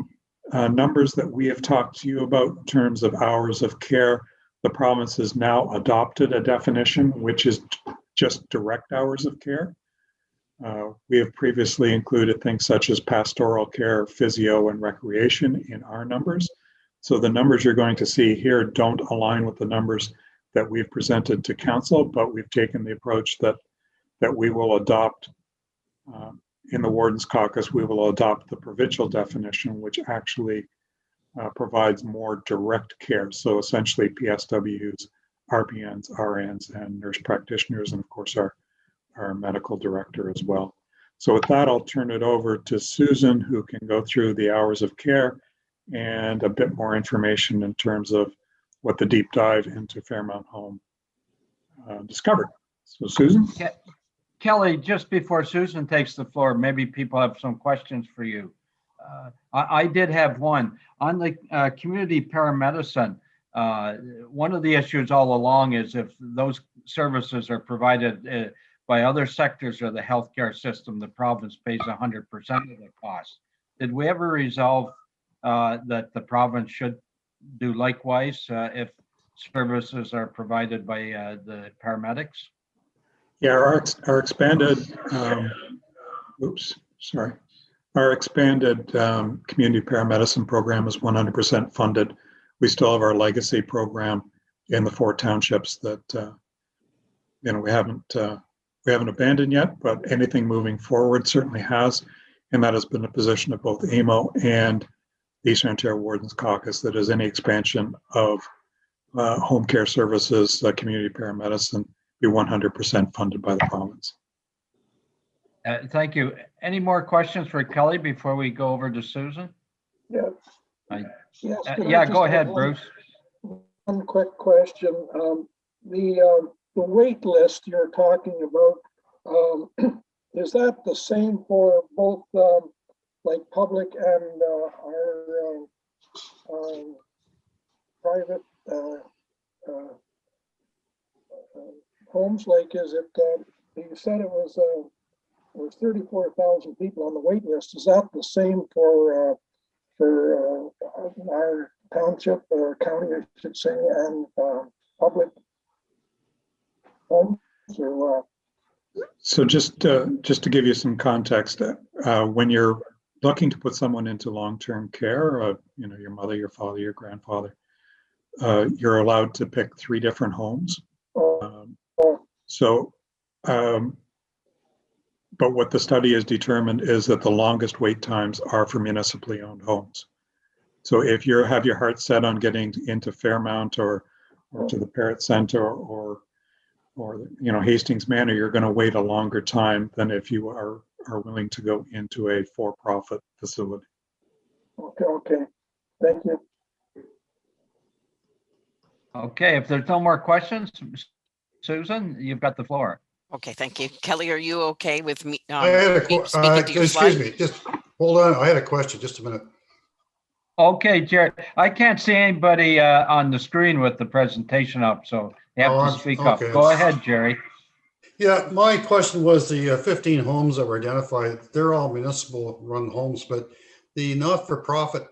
numbers that we have talked to you about in terms of hours of care, the province has now adopted a definition, which is just direct hours of care. We have previously included things such as pastoral care, physio, and recreation in our numbers. So the numbers you're going to see here don't align with the numbers that we've presented to council, but we've taken the approach that we will adopt in the Wardens Caucus. We will adopt the provincial definition, which actually provides more direct care. So essentially PSWs, RPNs, RNs, and nurse practitioners, and of course our medical director as well. So with that, I'll turn it over to Susan, who can go through the hours of care and a bit more information in terms of what the deep dive into Fairmont Home discovered. So Susan? Kelly, just before Susan takes the floor, maybe people have some questions for you. I did have one. On the community paramedicine, one of the issues all along is if those services are provided by other sectors of the healthcare system, the province pays 100% of the cost. Did we ever resolve that the province should do likewise if services are provided by the paramedics? Yeah, our expanded, our expanded community paramedicine program is 100% funded. We still have our legacy program in the 4 townships that we haven't abandoned yet, but anything moving forward certainly has, and that has been a position of both AMO and the Eastern Ontario Wardens Caucus, that is any expansion of home care services, community paramedicine, be 100% funded by the province. Thank you. Any more questions for Kelly before we go over to Susan? Yeah. Yes, yeah, go ahead, Bruce. One quick question. The wait list you're talking about, is that the same for both like public and our private homes? Like, is it, you said it was 34,000 people on the wait list. Is that the same for our township or county, I should say, and public homes? Or, So just to give you some context, when you're looking to put someone into long-term care, your mother, your father, your grandfather, you're allowed to pick 3 different homes. But what the study has determined is that the longest wait times are for municipally owned homes. So if you have your heart set on getting into Fairmont or to the Parrot Center or Hastings Manor, you're going to wait a longer time than if you are willing to go into a for-profit facility. Okay. Thank you. Okay, if there's no more questions, Susan, you've got the floor. Okay, thank you. Kelly, are you okay with me? I had excuse me, just hold on. I had a question, just a minute. Okay, Jerry, I can't see anybody on the screen with the presentation up, so you have to speak up. Go ahead, Jerry. Yeah, my question was the 15 homes that were identified, they're all municipal run homes, but the not-for-profit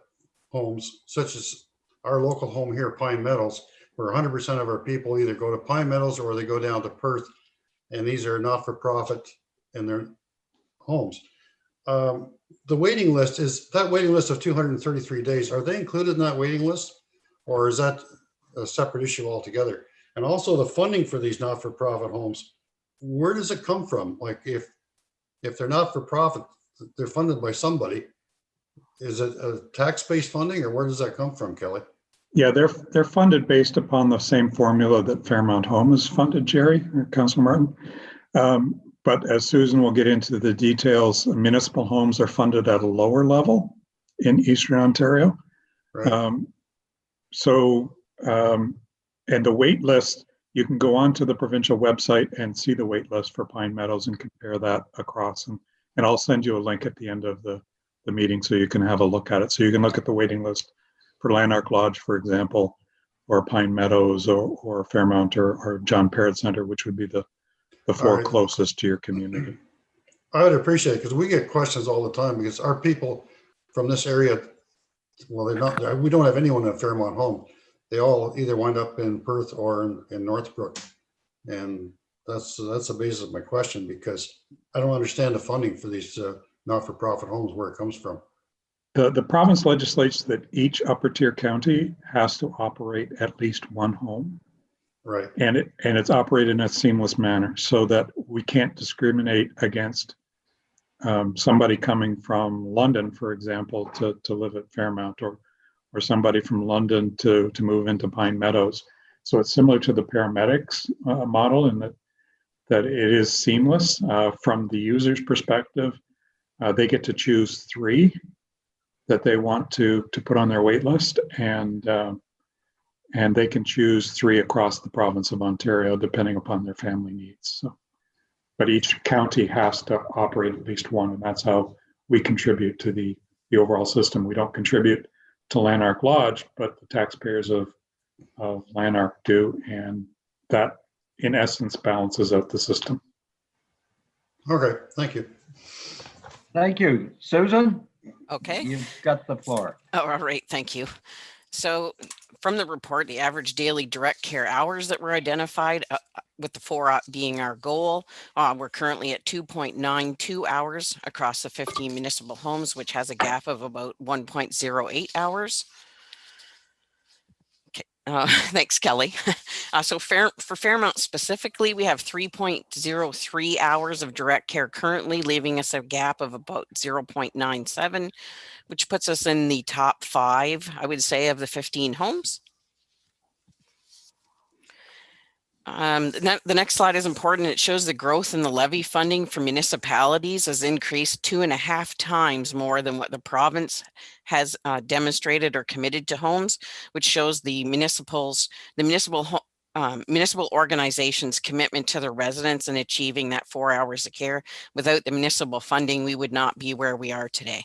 homes, such as our local home here, Pine Meadows, where 100% of our people either go to Pine Meadows or they go down to Perth, and these are not-for-profit in their homes. The waiting list, is that waiting list of 233 days, are they included in that waiting list? Or is that a separate issue altogether? And also the funding for these not-for-profit homes, where does it come from? Like if they're not-for-profit, they're funded by somebody. Is it a tax-based funding or where does that come from, Kelly? Yeah, they're funded based upon the same formula that Fairmont Home is funded, Jerry, or Councilor Martin. But as Susan will get into the details, municipal homes are funded at a lower level in Eastern Ontario. Right. And the wait list, you can go onto the provincial website and see the wait list for Pine Meadows and compare that across. And I'll send you a link at the end of the meeting so you can have a look at it. So you can look at the waiting list for Lanark Lodge, for example, or Pine Meadows or Fairmont or John Parrott Center, which would be the four closest to your community. I would appreciate it because we get questions all the time because our people from this area, well, we don't have anyone in Fairmont Home. They all either wind up in Perth or in Northbrook. And that's the basis of my question because I don't understand the funding for these not-for-profit homes, where it comes from. The province legislates that each upper tier county has to operate at least one home. Right. And it's operated in a seamless manner so that we can't discriminate against somebody coming from London, for example, to live at Fairmont or somebody from London to move into Pine Meadows. So it's similar to the paramedics model in that it is seamless from the user's perspective. They get to choose 3 that they want to put on their wait list, and they can choose 3 across the province of Ontario, depending upon their family needs. So, but each county has to operate at least one, and that's how we contribute to the overall system. We don't contribute to Lanark Lodge, but the taxpayers of Lanark do, and that, in essence, balances out the system. Okay, thank you. Thank you. Susan? Okay. You've got the floor. Oh, all right. Thank you. So from the report, the average daily direct care hours that were identified, with the 4 being our goal, we're currently at 2.92 hours across the 15 municipal homes, which has a gap of about 1.08 hours. Thanks, Kelly. So for Fairmont specifically, we have 3.03 hours of direct care currently, leaving us a gap of about 0.97, which puts us in the top 5, I would say, of the 15 homes. The next slide is important. It shows the growth in the levy funding for municipalities has increased 2.5 times more than what the province has demonstrated or committed to homes, which shows the municipal organizations' commitment to their residents and achieving that 4 hours of care. Without the municipal funding, we would not be where we are today.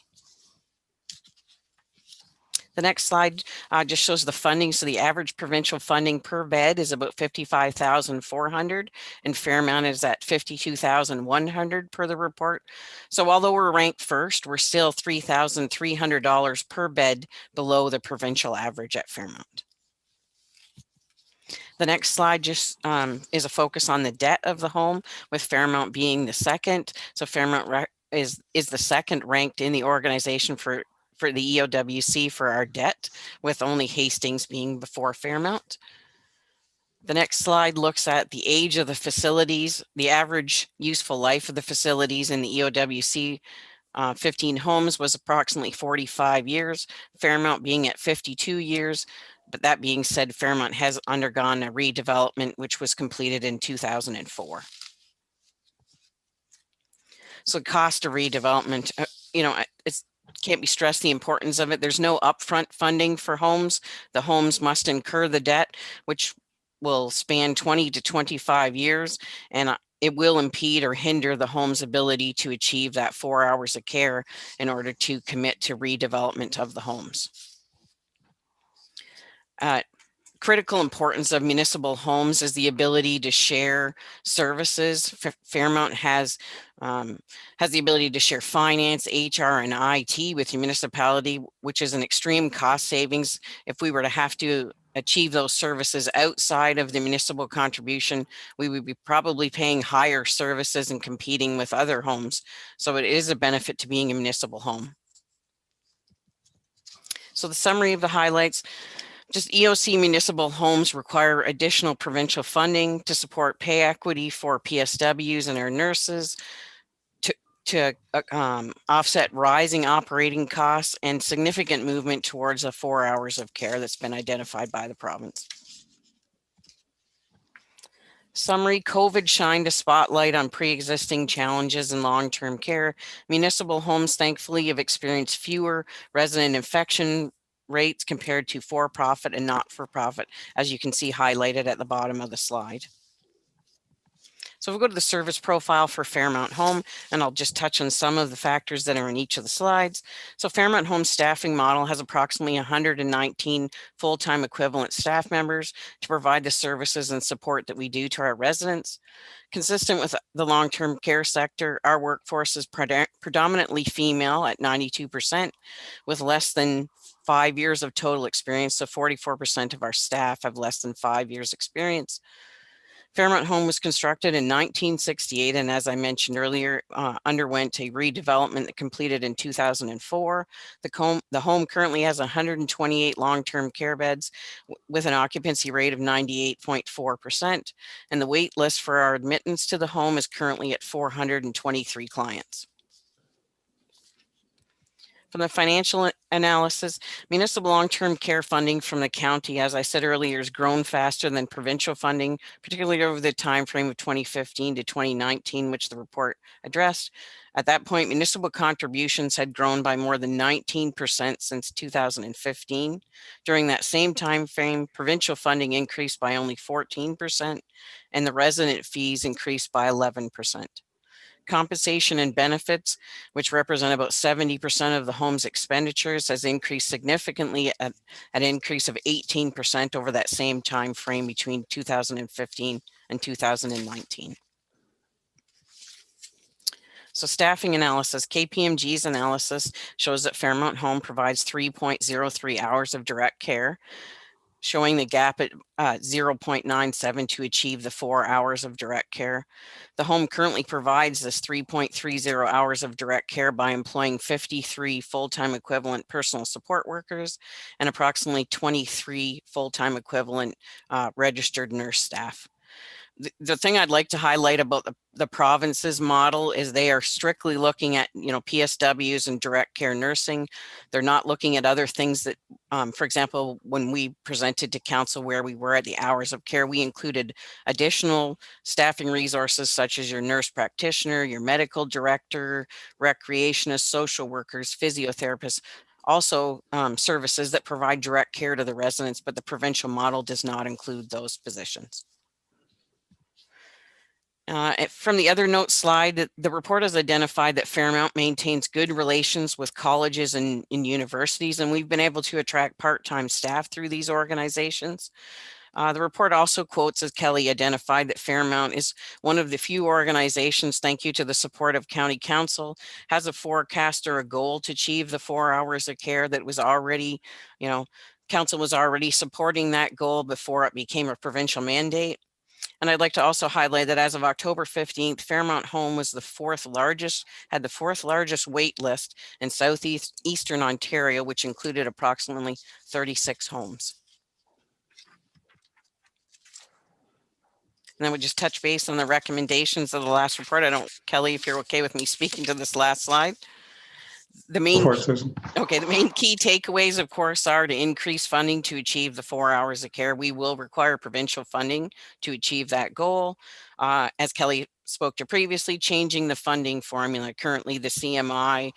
The next slide just shows the funding. So the average provincial funding per bed is about $55,400, and Fairmont is at $52,100 per the report. So although we're ranked first, we're still $3,300 per bed below the provincial average at Fairmont. The next slide just is a focus on the debt of the home, with Fairmont being the second. So Fairmont is the second ranked in the organization for the EOWC for our debt, with only Hastings being before Fairmont. The next slide looks at the age of the facilities. The average useful life of the facilities in the EOWC 15 homes was approximately 45 years, Fairmont being at 52 years. But that being said, Fairmont has undergone a redevelopment, which was completed in 2004. So cost of redevelopment, it's can't be stressed the importance of it. There's no upfront funding for homes. The homes must incur the debt, which will span 20 to 25 years, and it will impede or hinder the home's ability to achieve that 4 hours of care in order to commit to redevelopment of the homes. Critical importance of municipal homes is the ability to share services. Fairmont has the ability to share finance, HR, and IT with your municipality, which is an extreme cost savings if we were to have to achieve those services outside of the municipal contribution, we would be probably paying higher services and competing with other homes. So it is a benefit to being a municipal home. So the summary of the highlights, just EOC municipal homes require additional provincial funding to support pay equity for PSWs and our nurses, to offset rising operating costs and significant movement towards the 4 hours of care that's been identified by the province. Summary, COVID shined a spotlight on pre-existing challenges in long-term care. Municipal homes, thankfully, have experienced fewer resident infection rates compared to for-profit and not-for-profit, as you can see highlighted at the bottom of the slide. So we'll go to the service profile for Fairmont Home, and I'll just touch on some of the factors that are in each of the slides. So Fairmont Home staffing model has approximately 119 full-time equivalent staff members to provide the services and support that we do to our residents. Consistent with the long-term care sector, our workforce is predominantly female at 92%, with less than 5 years of total experience. So 44% of our staff have less than 5 years experience. Fairmont Home was constructed in 1968 and, as I mentioned earlier, underwent a redevelopment that completed in 2004. The home currently has 128 long-term care beds with an occupancy rate of 98.4%, and the wait list for our admittance to the home is currently at 423 clients. From the financial analysis, municipal long-term care funding from the county, as I said earlier, has grown faster than provincial funding, particularly over the time frame of 2015 to 2019, which the report addressed. At that point, municipal contributions had grown by more than 19% since 2015. During that same time frame, provincial funding increased by only 14%, and the resident fees increased by 11%. Compensation and benefits, which represent about 70% of the home's expenditures, has increased significantly at an increase of 18% over that same time frame between 2015 and 2019. So staffing analysis, KPMG's analysis shows that Fairmont Home provides 3.03 hours of direct care, showing the gap at 0.97 to achieve the 4 hours of direct care. The home currently provides this 3.30 hours of direct care by employing 53 full-time equivalent personal support workers and approximately 23 full-time equivalent registered nurse staff. The thing I'd like to highlight about the province's model is they are strictly looking at, PSWs and direct care nursing. They're not looking at other things that, for example, when we presented to council where we were at the hours of care, we included additional staffing resources such as your nurse practitioner, your medical director, recreationists, social workers, physiotherapists, also services that provide direct care to the residents, but the provincial model does not include those positions. From the other note slide, the report has identified that Fairmont maintains good relations with colleges and universities, and we've been able to attract part-time staff through these organizations. The report also quotes, as Kelly identified, that Fairmont is one of the few organizations, thank you to the support of County Council, has a forecast or a goal to achieve the 4 hours of care that was already, Council was already supporting that goal before it became a provincial mandate. And I'd like to also highlight that as of October 15th, Fairmont Home was had the fourth largest wait list in Southeastern Ontario, which included approximately 36 homes. And then we just touch base on the recommendations of the last report. Kelly, if you're okay with me speaking to this last slide. The main key takeaways, of course, are to increase funding to achieve the 4 hours of care. We will require provincial funding to achieve that goal. As Kelly spoke to previously, changing the funding formula. Currently, the CMI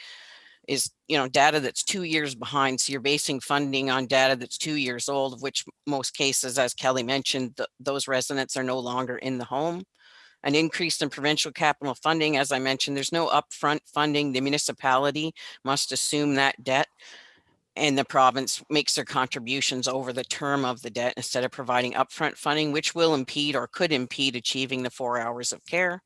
is, data that's 2 years behind. So you're basing funding on data that's 2 years old, of which most cases, as Kelly mentioned, those residents are no longer in the home. An increase in provincial capital funding. As I mentioned, there's no upfront funding. The municipality must assume that debt, and the province makes their contributions over the term of the debt instead of providing upfront funding, which will impede or could impede achieving the 4 hours of care.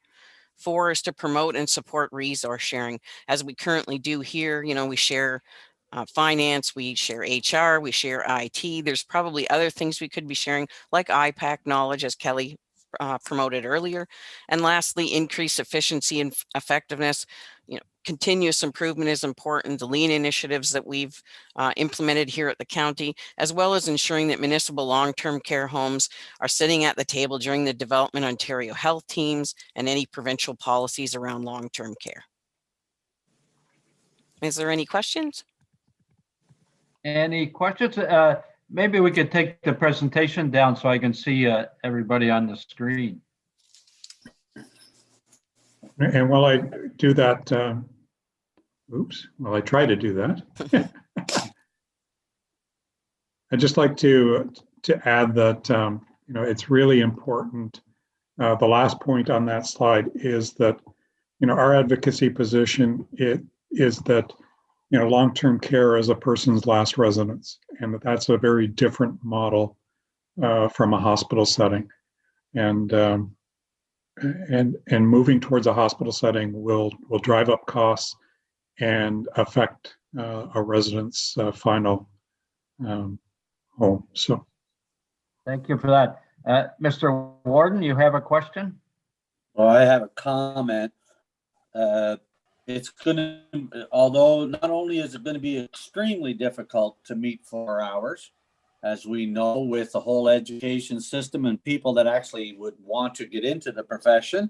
4 is to promote and support resource sharing, as we currently do here. We share finance, we share HR, we share IT. There's probably other things we could be sharing, like IPAC knowledge, as Kelly promoted earlier. And lastly, increase efficiency and effectiveness. Continuous improvement is important. The lean initiatives that we've implemented here at the county, as well as ensuring that municipal long-term care homes are sitting at the table during the Development Ontario health teams and any provincial policies around long-term care. Is there any questions? Any questions? Maybe we could take the presentation down so I can see everybody on the screen. And while I do that, while I try to do that, I'd just like to add that it's really important. The last point on that slide is that our advocacy position is that long-term care is a person's last residence, and that's a very different model from a hospital setting, and moving towards a hospital setting will drive up costs and affect a resident's final home. So, thank you for that, Mr. Warden. You have a question? Well, I have a comment. It's going to, although not only is it going to be extremely difficult to meet 4 hours, as we know with the whole education system and people that actually would want to get into the profession.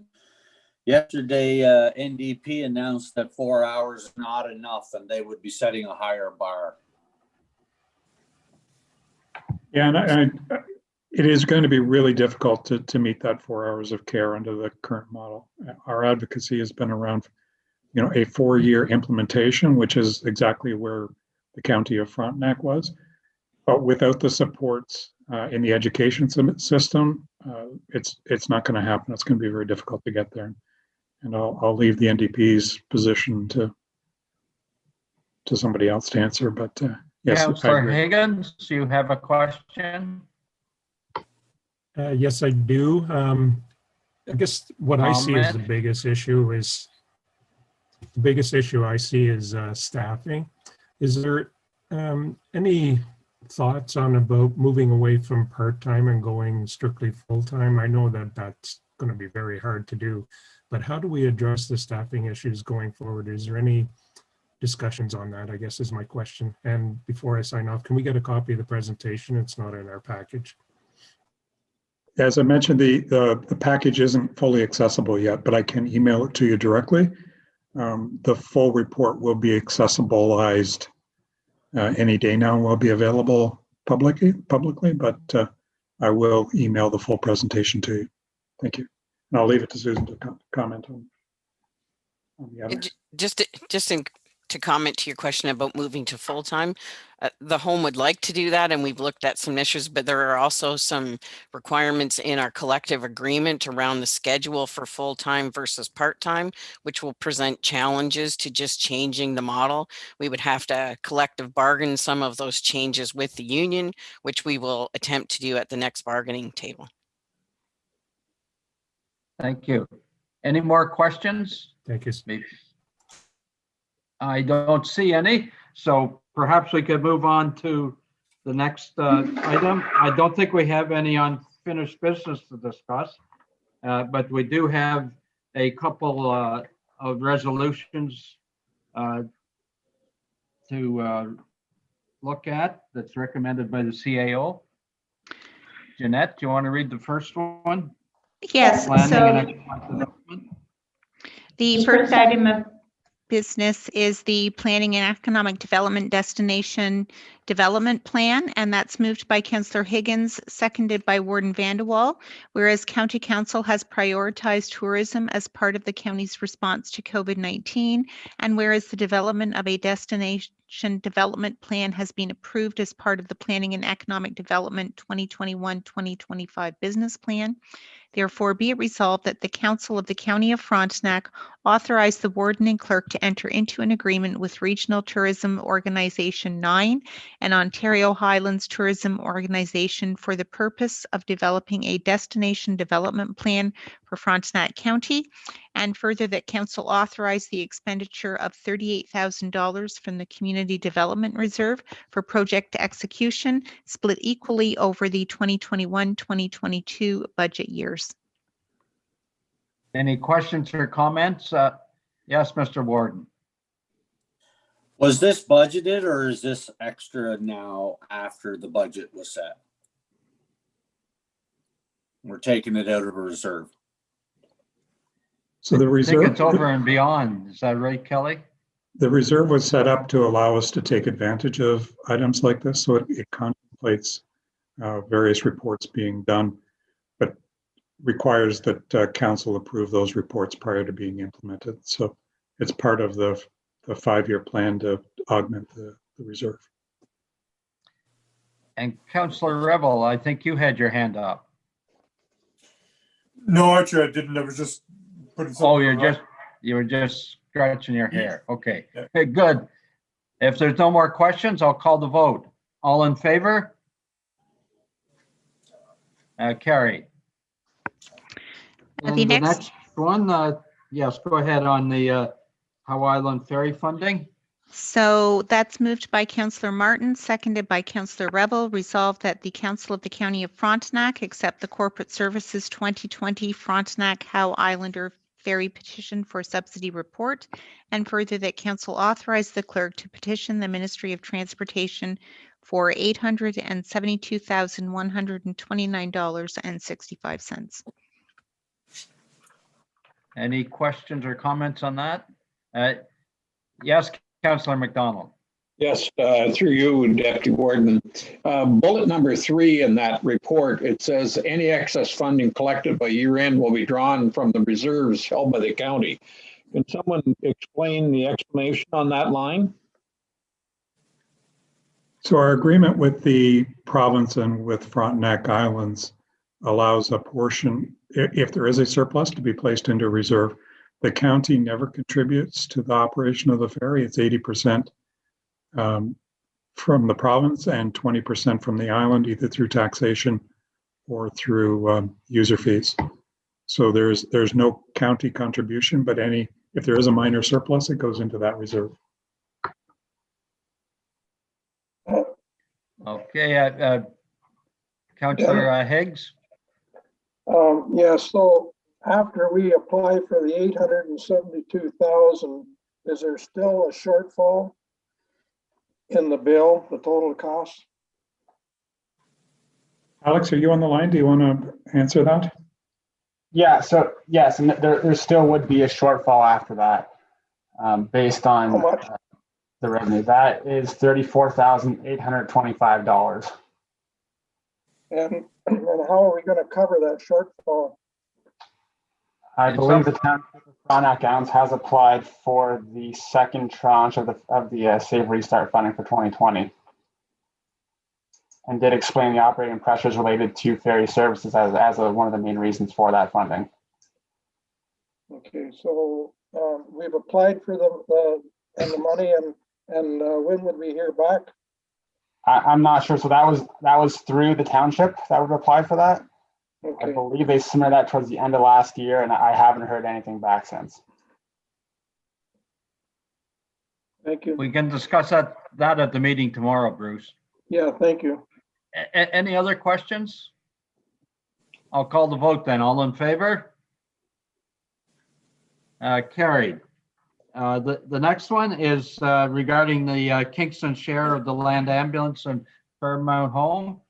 Yesterday, NDP announced that 4 hours is not enough and they would be setting a higher bar. Yeah, and it is going to be really difficult to meet that 4 hours of care under the current model. Our advocacy has been around a 4-year implementation, which is exactly where the County of Frontenac was. But without the supports in the education system, it's not going to happen. It's going to be very difficult to get there. And I'll leave the NDP's position to somebody else to answer. But yes, Councillor Higgins, you have a question? Yes, I do. I guess what I see as the biggest issue is staffing. Is there any thoughts on about moving away from part-time and going strictly full-time? I know that that's going to be very hard to do, but how do we address the staffing issues going forward? Is there any discussions on that, I guess, is my question. And before I sign off, can we get a copy of the presentation? It's not in our package. As I mentioned, the package isn't fully accessible yet, but I can email it to you directly. The full report will be accessibilized any day now, will be available publicly, but I will email the full presentation to you. Thank you. And I'll leave it to Susan to comment on the other. To comment to your question about moving to full-time, the home would like to do that, and we've looked at some issues, but there are also some requirements in our collective agreement around the schedule for full-time versus part-time, which will present challenges to just changing the model. We would have to collective bargain some of those changes with the union, which we will attempt to do at the next bargaining table. Thank you. Any more questions? Thank you. I don't see any, so perhaps we could move on to the next item. I don't think we have any unfinished business to discuss, but we do have a couple of resolutions to look at that's recommended by the CAO. Jeanette, do you want to read the first one? Yes. Planning The first item of business is the Planning and Economic Development Destination Development Plan, and that's moved by Councillor Higgins, seconded by Warden Vandewaal. Whereas County Council has prioritized tourism as part of the county's response to COVID-19, and whereas the development of a destination development plan has been approved as part of the Planning and Economic Development 2021-2025 business plan. Therefore, be it resolved that the Council of the County of Frontenac authorize the warden and clerk to enter into an agreement with Regional Tourism Organization 9 and Ontario Highlands Tourism Organization for the purpose of developing a destination development plan for Frontenac County, and further that council authorize the expenditure of $38,000 from the Community Development Reserve for project execution, split equally over the 2021-2022 budget years. Any questions or comments? Yes, Mr. Warden. Was this budgeted or is this extra now after the budget was set? We're taking it out of a reserve. So the I reserve, think it's over and beyond. Is that right, Kelly? the reserve was set up to allow us to take advantage of items like this. So it contemplates various reports being done, but requires that council approve those reports prior to being implemented. So it's part of the 5-year plan to augment the reserve. And Councillor Rebel, I think you had your hand up. No, actually, I didn't. I was just putting something. Oh, you were just scratching your hair. Okay. Okay, good. If there's no more questions, I'll call the vote. All in favor? Carried. And the next one, yes, go ahead on the Howe Island Ferry funding. So that's moved by Councillor Martin, seconded by Councillor Rebel. Resolved that the Council of the County of Frontenac accept the Corporate Services 2020 Frontenac Howe Islander Ferry Petition for Subsidy Report, and further that Council authorize the clerk to petition the Ministry of Transportation for $872,129.65. Any questions or comments on that? Yes, Councillor McDonald. Yes, through you, Deputy Warden. Bullet number 3 in that report, it says any excess funding collected by year end will be drawn from the reserves held by the county. Can someone explain the explanation on that line? So our agreement with the province and with Frontenac Islands allows a portion, if there is a surplus, to be placed into reserve. The county never contributes to the operation of the ferry. It's 80% from the province and 20% from the island, either through taxation or through user fees. So there's no county contribution, but if there is a minor surplus, it goes into that reserve. Okay, Councillor Higgs. Yeah, so after we apply for the 872,000, is there still a shortfall in the bill, the total cost? Alex, are you on the line? Do you want to answer that? Yeah, so yes, and there still would be a shortfall after that based on the revenue. That is $34,825. And how are we going to cover that shortfall? I believe the town of Frontenac Islands has applied for the second tranche of the Save Restart funding for 2020, and did explain the operating pressures related to ferry services as one of the main reasons for that funding. Okay, so we've applied for the money, and when would we hear back? I'm not sure. So that was through the township that would apply for that. Okay. I believe they submitted that towards the end of last year, and I haven't heard anything back since. Thank you. We can discuss that at the meeting tomorrow, Bruce. Yeah, thank you. Any other questions? I'll call the vote then. All in favor? Carried. The next one is regarding the Kingston share of the land ambulance and Fairmont home.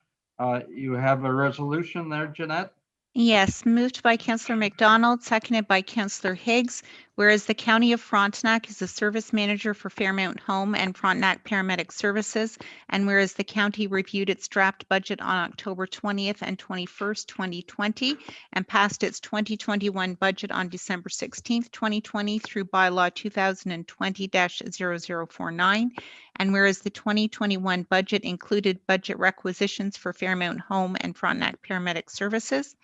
You have a resolution there, Jeanette? Yes, moved by Councillor McDonald, seconded by Councillor Higgs. Whereas the County of Frontenac is the service manager for Fairmont Home and Frontenac Paramedic Services, and whereas the county reviewed its draft budget on October 20th and 21st, 2020, and passed its 2021 budget on December 16th, 2020 through bylaw 2020-0049, and whereas the 2021 budget included budget requisitions for Fairmont Home and Frontenac Paramedic Services,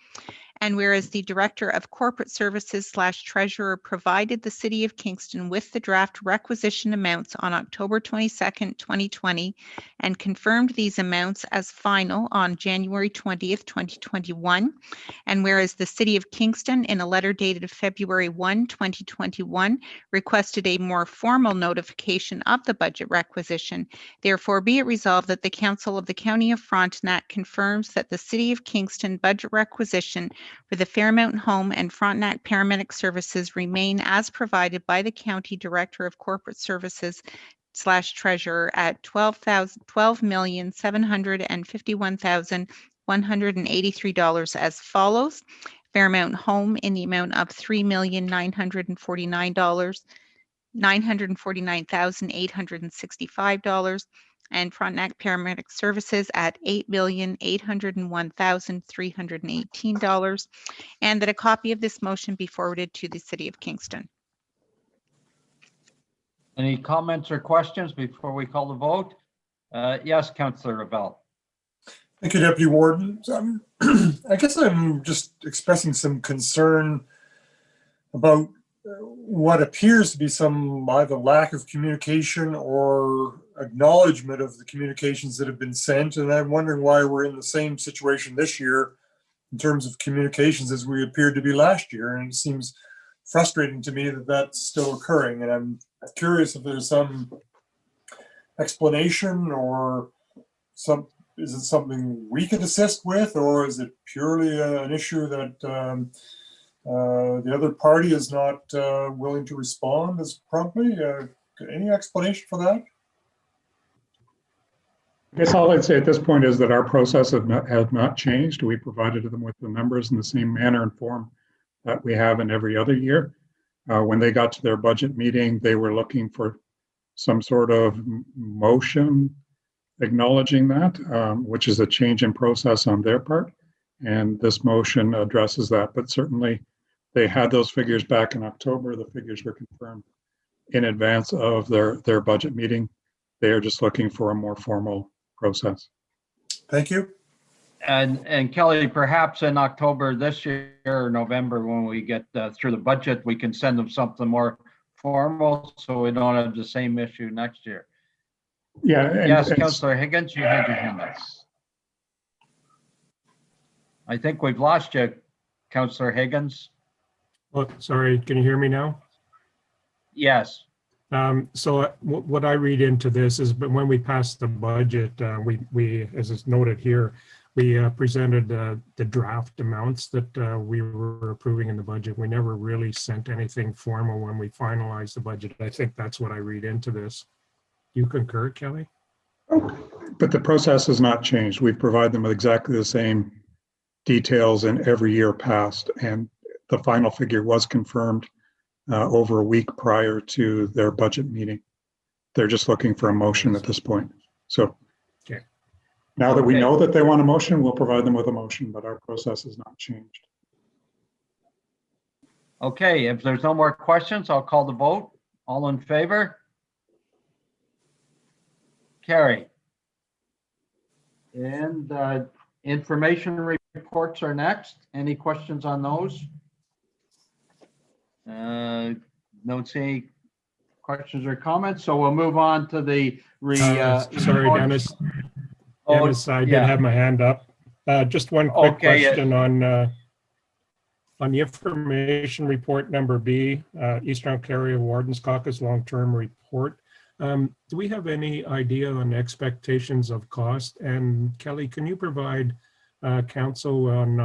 And whereas the Director of Corporate Services / Treasurer provided the City of Kingston with the draft requisition amounts on October 22nd, 2020, and confirmed these amounts as final on January 20th, 2021. And whereas the City of Kingston, in a letter dated February 1, 2021, requested a more formal notification of the budget requisition, therefore be it resolved that the Council of the County of Frontenac confirms that the City of Kingston budget requisition for the Fairmont Home and Frontenac Paramedic Services remain as provided by the County Director of Corporate Services / Treasurer at $12,751,183 as follows. Fairmont Home in the amount of $3,949,865, and Frontenac Paramedic Services at $8,801,318, and that a copy of this motion be forwarded to the City of Kingston. Any comments or questions before we call the vote? Yes, Councillor Ravel. Thank you, Deputy Warden. I guess I'm just expressing some concern about what appears to be some either lack of communication or acknowledgement of the communications that have been sent. And I'm wondering why we're in the same situation this year in terms of communications as we appeared to be last year. And it seems frustrating to me that that's still occurring. And I'm curious if there's some explanation or is it something we could assist with, or is it purely an issue that the other party is not willing to respond as promptly? Any explanation for that? I guess all I'd say at this point is that our process has not changed. We provided them with the numbers in the same manner and form that we have in every other year. When they got to their budget meeting, they were looking for some sort of motion acknowledging that, which is a change in process on their part. And this motion addresses that, but certainly they had those figures back in October. The figures were confirmed in advance of their budget meeting. They are just looking for a more formal process. Thank you. And Kelly, perhaps in October this year or November, when we get through the budget, we can send them something more formal so we don't have the same issue next year. Yeah. Yes, Councillor Higgins, you had your hand up. I think we've lost you, Councillor Higgins. Oh, sorry, can you hear me now? Yes. So what I read into this is, but when we passed the budget, we as is noted here, we presented the draft amounts that we were approving in the budget. We never really sent anything formal when we finalized the budget. I think that's what I read into this. Do you concur, Kelly? But the process has not changed. We provide them with exactly the same details in every year past, and the final figure was confirmed over a week prior to their budget meeting. They're just looking for a motion at this point. So okay. Now that we know that they want a motion, we'll provide them with a motion, but our process has not changed. Okay, if there's no more questions, I'll call the vote. All in favor? Carry. And information reports are next. Any questions on those? Don't see any questions or comments, so we'll move on to the sorry, Dennis. Dennis, I did have my hand up. Just one quick question on the information report number B, Eastern Ontario Wardens Caucus long-term report. Do we have any idea on expectations of cost? And Kelly, can you provide counsel on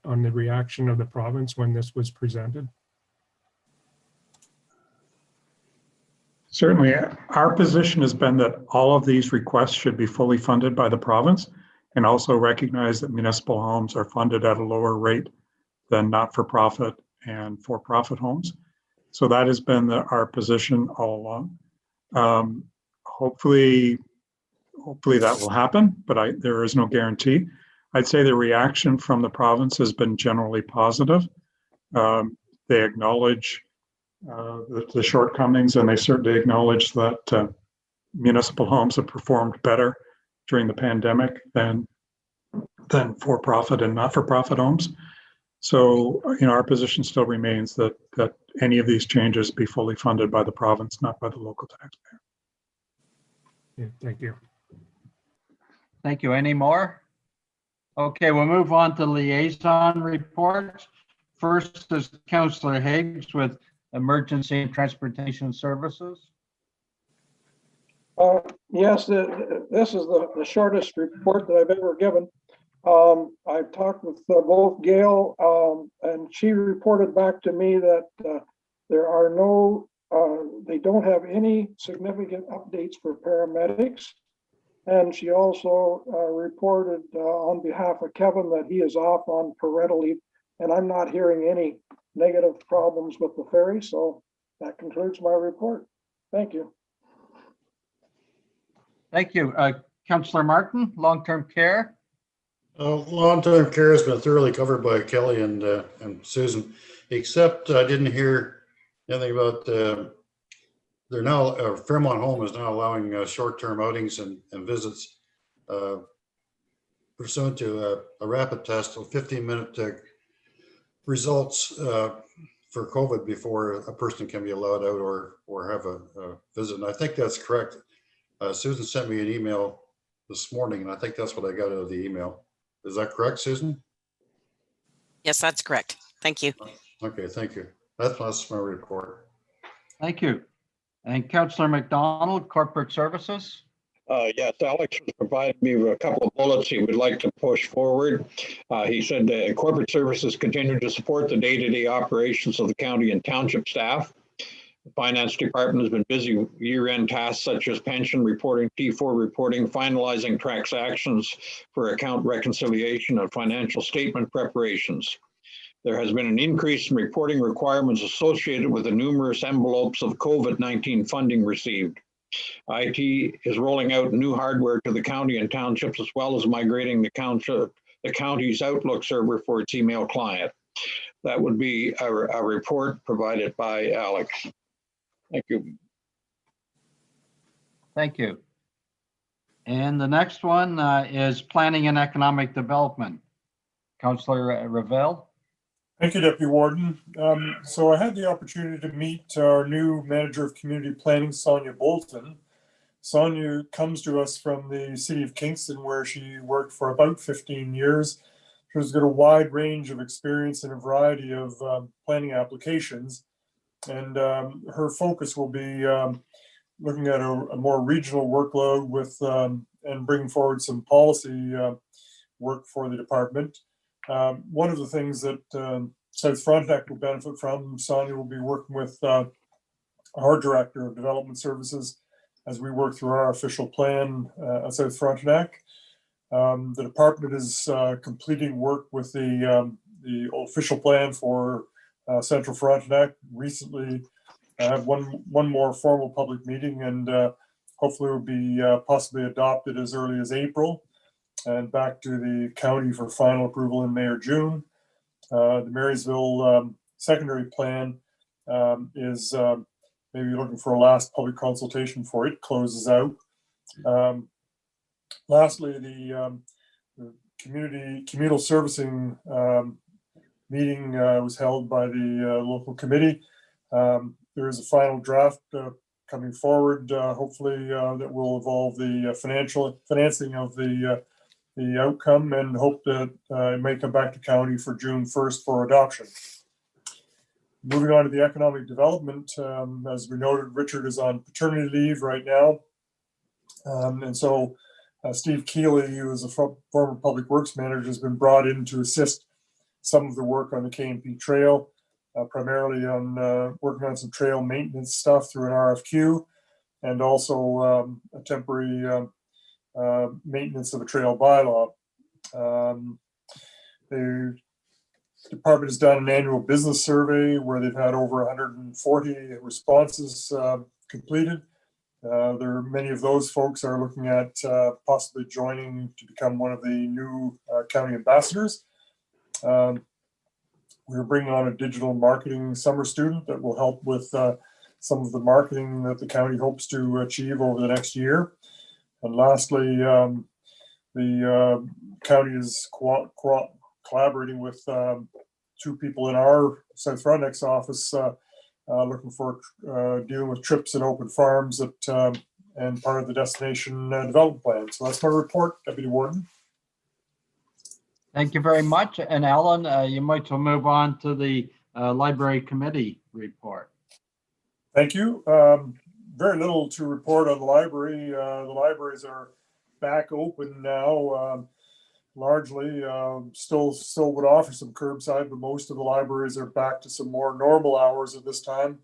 the reaction of the province when this was presented? Certainly, our position has been that all of these requests should be fully funded by the province, and also recognize that municipal homes are funded at a lower rate than not-for-profit and for-profit homes. So that has been our position all along. Hopefully that will happen, but there is no guarantee. I'd say the reaction from the province has been generally positive. They acknowledge the shortcomings, and they certainly acknowledge that municipal homes have performed better during the pandemic than for-profit and not-for-profit homes. So, our position still remains that any of these changes be fully funded by the province, not by the local taxpayer. Yeah, thank you. Thank you. Any more? Okay, we'll move on to liaison reports. First is Councillor Higgs with Emergency and Transportation Services. Yes, this is the shortest report that I've ever given. I've talked with both Gail, and she reported back to me that there are no, they don't have any significant updates for paramedics. And she also reported on behalf of Kevin that he is off on parental leave, and I'm not hearing any negative problems with the ferry. So that concludes my report. Thank you. Thank you. Councillor Martin, long-term care. Long-term care has been thoroughly covered by Kelly and Susan, except I didn't hear anything about they're now Fairmont Home is now allowing short-term outings and visits pursuant to a rapid test of 15-minute results for COVID before a person can be allowed out or have a visit. And I think that's correct. Susan sent me an email this morning, and I think that's what I got out of the email. Is that correct, Susan? Yes, that's correct. Thank you. Okay, thank you. That's my report. Thank you. And Councillor McDonald, Corporate Services. Yes, Alex has provided me with a couple of bullets he would like to push forward. He said that corporate services continue to support the day-to-day operations of the county and township staff. The finance department has been busy year-end tasks such as pension reporting, T4 reporting, finalizing transactions for account reconciliation and financial statement preparations. There has been an increase in reporting requirements associated with the numerous envelopes of COVID-19 funding received. IT is rolling out new hardware to the county and townships, as well as migrating the county's Outlook server for its email client. That would be a report provided by Alex. Thank you. Thank you. And the next one is Planning and Economic Development. Councillor Ravel. Thank you, Deputy Warden. So I had the opportunity to meet our new Manager of Community Planning, Sonia Bolton. Sonia comes to us from the city of Kingston, where she worked for about 15 years. She's got a wide range of experience in a variety of planning applications. And her focus will be looking at a more regional workload with and bringing forward some policy work for the department. One of the things that South Frontenac will benefit from, Sonia will be working with our Director of Development Services as we work through our official plan at South Frontenac. The department is completing work with the official plan for Central Frontenac. Recently, I have one more formal public meeting, and hopefully will be possibly adopted as early as April and back to the county for final approval in May or June. The Marysville secondary plan is maybe looking for a last public consultation before it closes out. Lastly, the communal servicing meeting was held by the local committee. There is a final draft coming forward, hopefully that will involve the financing of the outcome, and hope that it may come back to county for June 1st for adoption. Moving on to the economic development, as we noted, Richard is on paternity leave right now. And so Steve Keeley, who is a former public works manager, has been brought in to assist some of the work on the KNP trail, primarily on working on some trail maintenance stuff through an RFQ, and also a temporary maintenance of a trail bylaw. The department has done an annual business survey where they've had over 140 responses completed. Many of those folks are looking at possibly joining to become one of the new county ambassadors. We're bringing on a digital marketing summer student that will help with some of the marketing that the county hopes to achieve over the next year. And lastly, the county is collaborating with two people in our South Frontenac's office looking for dealing with trips and open farms that and part of the destination development plan. So that's my report, Deputy Warden. Thank you very much. And Alan, you might move on to the Library Committee report. Thank you. Very little to report on the library. The libraries are back open now. Largely, still would offer some curbside, but most of the libraries are back to some more normal hours at this time.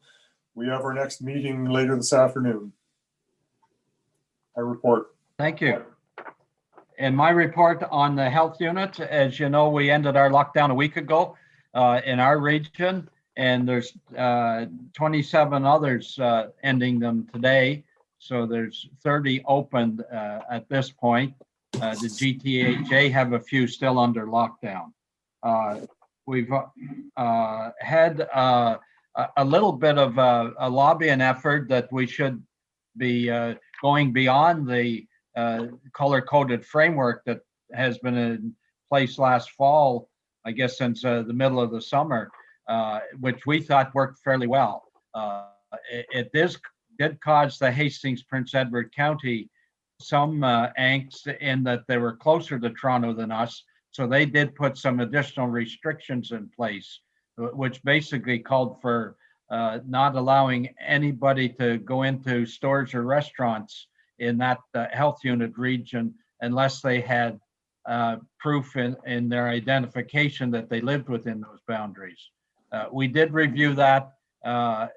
We have our next meeting later this afternoon. I report. Thank you. And my report on the health unit, as you know, we ended our lockdown a week ago in our region, and there's 27 others ending them today. So there's 30 opened at this point. The GTHA have a few still under lockdown. We've had a little bit of a lobbying effort that we should be going beyond the color-coded framework that has been in place last fall, I guess since the middle of the summer, which we thought worked fairly well. It did cause the Hastings Prince Edward County some angst in that they were closer to Toronto than us. So they did put some additional restrictions in place, which basically called for not allowing anybody to go into stores or restaurants in that health unit region unless they had proof in their identification that they lived within those boundaries. We did review that at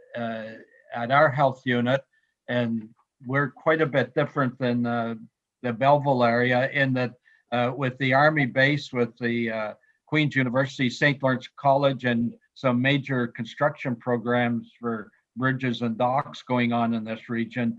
our health unit, and we're quite a bit different than the Belleville area in that with the Army base, with the Queen's University, St. Lawrence College, and some major construction programs for bridges and docks going on in this region,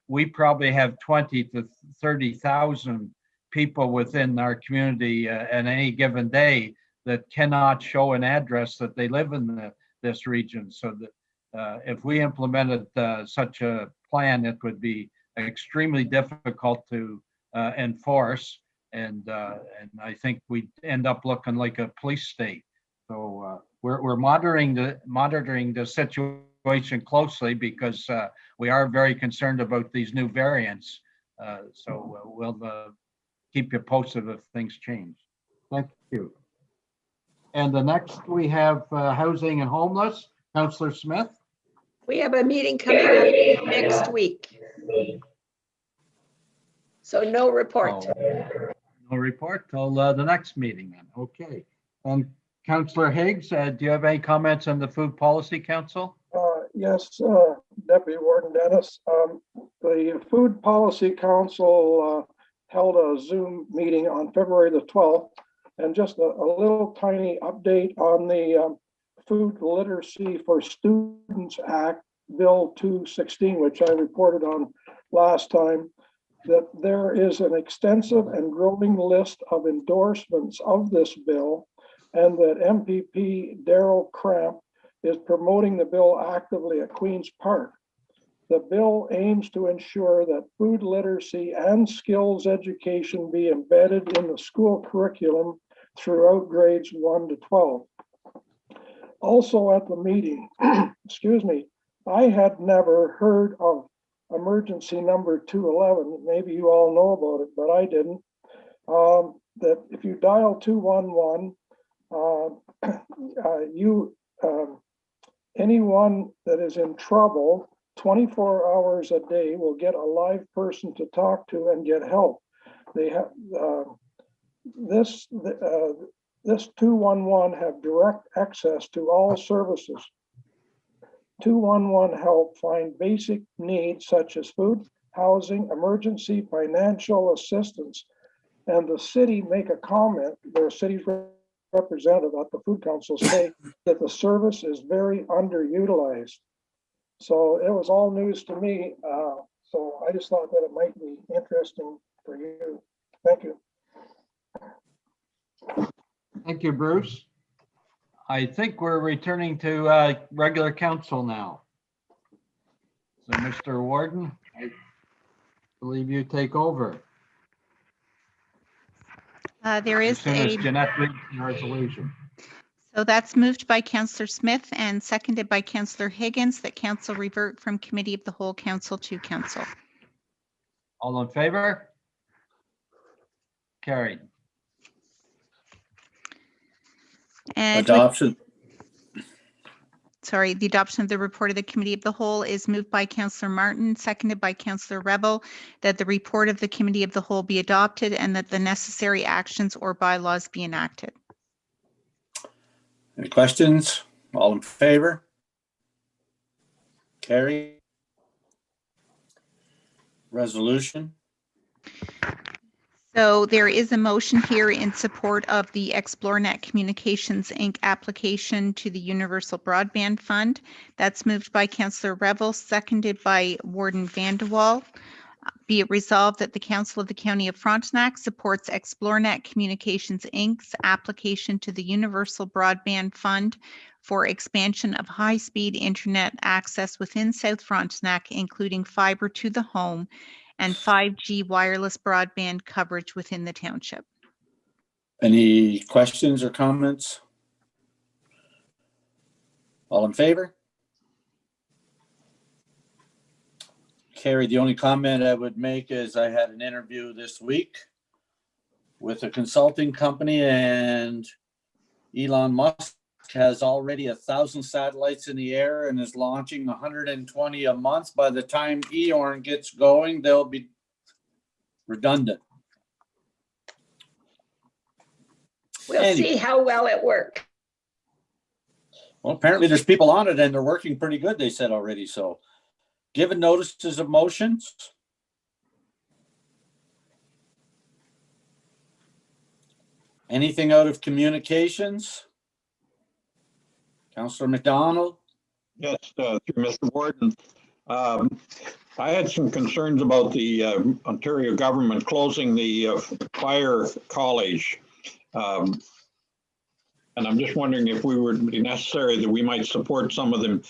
we probably have 20 to 30,000 people within our community at any given day that cannot show an address that they live in this region. So that if we implemented such a plan, it would be extremely difficult to enforce, and I think we'd end up looking like a police state. So we're monitoring the situation closely because we are very concerned about these new variants. So we'll keep you posted if things change. Thank you. And the next we have housing and homeless. Councillor Smith. We have a meeting coming up next week. So no report. No report till the next meeting then. Okay. And Councillor Higgs, do you have any comments on the Food Policy Council? Yes, Deputy Warden Dennis. The Food Policy Council held a Zoom meeting on February the 12th, and just a little tiny update on the Food Literacy for Students Act, Bill 216, which I reported on last time, that there is an extensive and growing list of endorsements of this bill, and that MPP Darrell Cramp is promoting the bill actively at Queen's Park. The bill aims to ensure that food literacy and skills education be embedded in the school curriculum throughout grades 1 to 12. Also at the meeting, excuse me, I had never heard of emergency number 211. Maybe you all know about it, but I didn't. That if you dial 211, anyone that is in trouble 24 hours a day will get a live person to talk to and get help. They have this 211 have direct access to all services. 211 help find basic needs such as food, housing, emergency financial assistance, and the city make a comment. Their city's representative at the Food Council say that the service is very underutilized. So it was all news to me. So I just thought that it might be interesting for you. Thank you. Thank you, Bruce. I think we're returning to regular council now. So Mr. Warden, I believe you take over. There is as soon as Jeanette reads the resolution. So that's moved by Councillor Smith and seconded by Councillor Higgins that council revert from committee of the whole council to council. All in favor? Carried. And Adoption. the adoption of the report of the committee of the whole is moved by Councillor Martin, seconded by Councillor Rebel, that the report of the committee of the whole be adopted and that the necessary actions or bylaws be enacted. Any questions? All in favor? Carry. Resolution. So there is a motion here in support of the ExploreNet Communications Inc. application to the Universal Broadband Fund. That's moved by Councillor Revel, seconded by Warden Vanderwall. Be it resolved that the Council of the County of Frontenac supports ExploreNet Communications Inc.'s application to the Universal Broadband Fund for expansion of high-speed internet access within South Frontenac, including fiber to the home and 5G wireless broadband coverage within the township. Any questions or comments? All in favor? Carrie, the only comment I would make is I had an interview this week with a consulting company, and Elon Musk has already 1,000 satellites in the air and is launching 120 a month. By the time Eowc gets going, they'll be redundant. We'll see how well it works. Well, apparently there's people on it and they're working pretty good, they said already. So given notices of motions. Anything out of communications? Councillor McDonald? Yes, through Mr. Warden. I had some concerns about the Ontario government closing the fire college. And I'm just wondering if we would be necessary that we might support some of the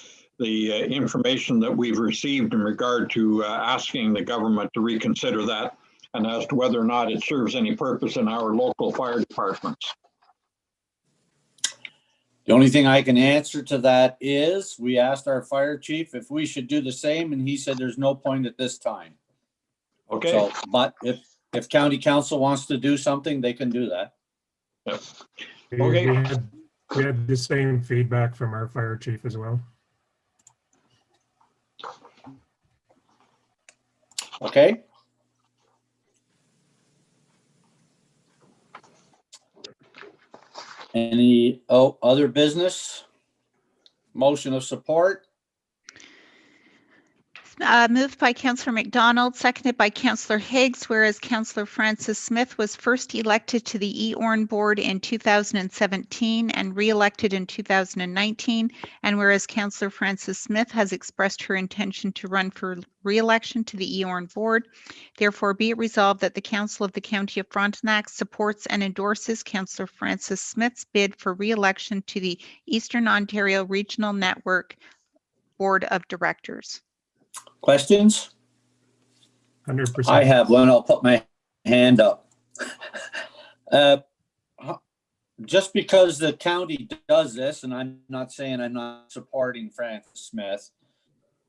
information that we've received in regard to asking the government to reconsider that, and as to whether or not it serves any purpose in our local fire departments. The only thing I can answer to that is we asked our fire chief if we should do the same, and he said there's no point at this time. Okay. So, but if county council wants to do something, they can do that. Yep. Okay. We had the same feedback from our fire chief as well. Okay. Any other business? Motion of support? Moved by Councillor McDonald, seconded by Councillor Higgs, whereas Councillor Francis Smith was first elected to the Eowc board in 2017 and re-elected in 2019, and whereas Councillor Francis Smith has expressed her intention to run for re-election to the Eowc board, therefore be it resolved that the Council of the County of Frontenac supports and endorses Councillor Francis Smith's bid for re-election to the Eastern Ontario Regional Network Board of Directors. Questions? 100%. I have one. I'll put my hand up. Just because the county does this, and I'm not saying I'm not supporting Francis Smith,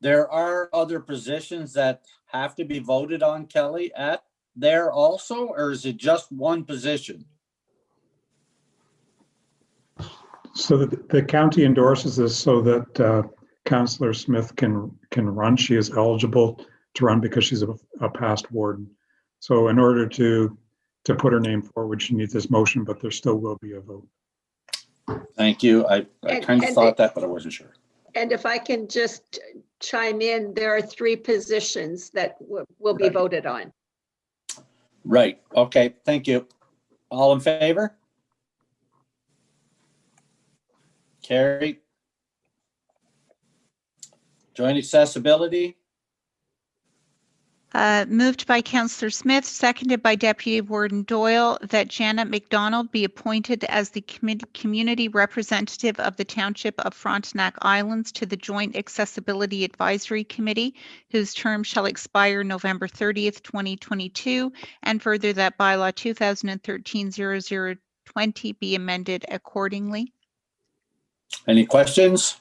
there are other positions that have to be voted on, Kelly, at there also, or is it just one position? So the county endorses this so that Councillor Smith can run. She is eligible to run because she's a past warden. So in order to put her name forward, she needs this motion, but there still will be a vote. Thank you. I kind of thought that, but I wasn't sure. And if I can just chime in, there are 3 positions that will be voted on. Right. Okay. Thank you. All in favor? Carrie? Joint accessibility? Moved by Councillor Smith, seconded by Deputy Warden Doyle, that Janet McDonald be appointed as the community representative of the Township of Frontenac Islands to the Joint Accessibility Advisory Committee, whose term shall expire November 30th, 2022, and further that bylaw 2013-0020 be amended accordingly. Any questions?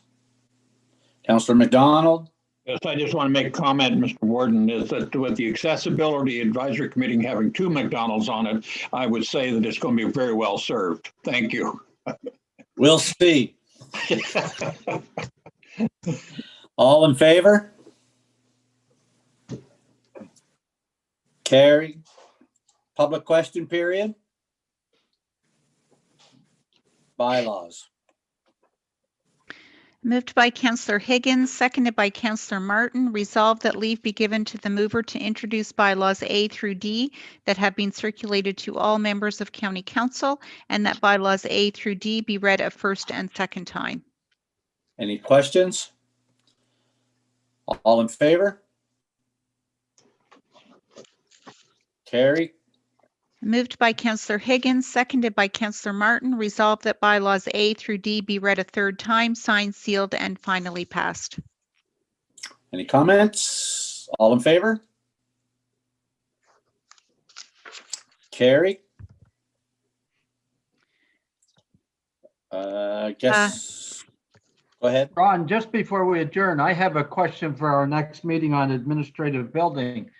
Councillor McDonald? Yes, I just want to make a comment, Mr. Warden, is that with the Accessibility Advisory Committee having 2 McDonald's on it, I would say that it's going to be very well served. Thank you. We'll see. All in favor? Carried. Public question period. Bylaws. Moved by Councillor Higgins, seconded by Councillor Martin. Resolved that leave be given to the mover to introduce bylaws A through D that have been circulated to all members of County Council, and that bylaws A through D be read a first and second time. Any questions? All in favor? Carry. Moved by Councillor Higgins, seconded by Councillor Martin. Resolved that bylaws A through D be read a third time, signed, sealed, and finally passed. Any comments? All in favor? Carry. Guess. Go ahead. Ron, just before we adjourn, I have a question for our next meeting on administrative building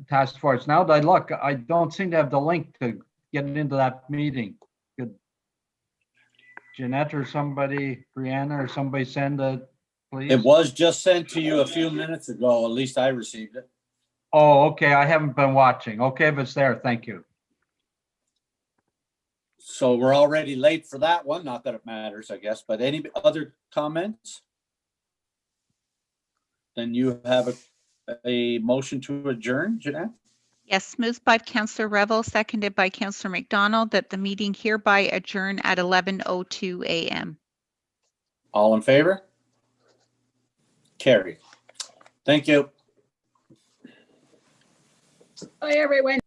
task force. Now that I look, I don't seem to have the link to get into that meeting. Could Jeanette or somebody, Brianna or somebody send it, please? It was just sent to you a few minutes ago. At least I received it. Oh, okay. I haven't been watching. Okay, if it's there, thank you. So we're already late for that one. Not that it matters, I guess, but any other comments? Then you have a motion to adjourn, Jeanette? Yes, moved by Councillor Revel, seconded by Councillor McDonald, that the meeting hereby adjourn at 11:02 a.m. All in favor? Carry. Thank you. Bye, everyone.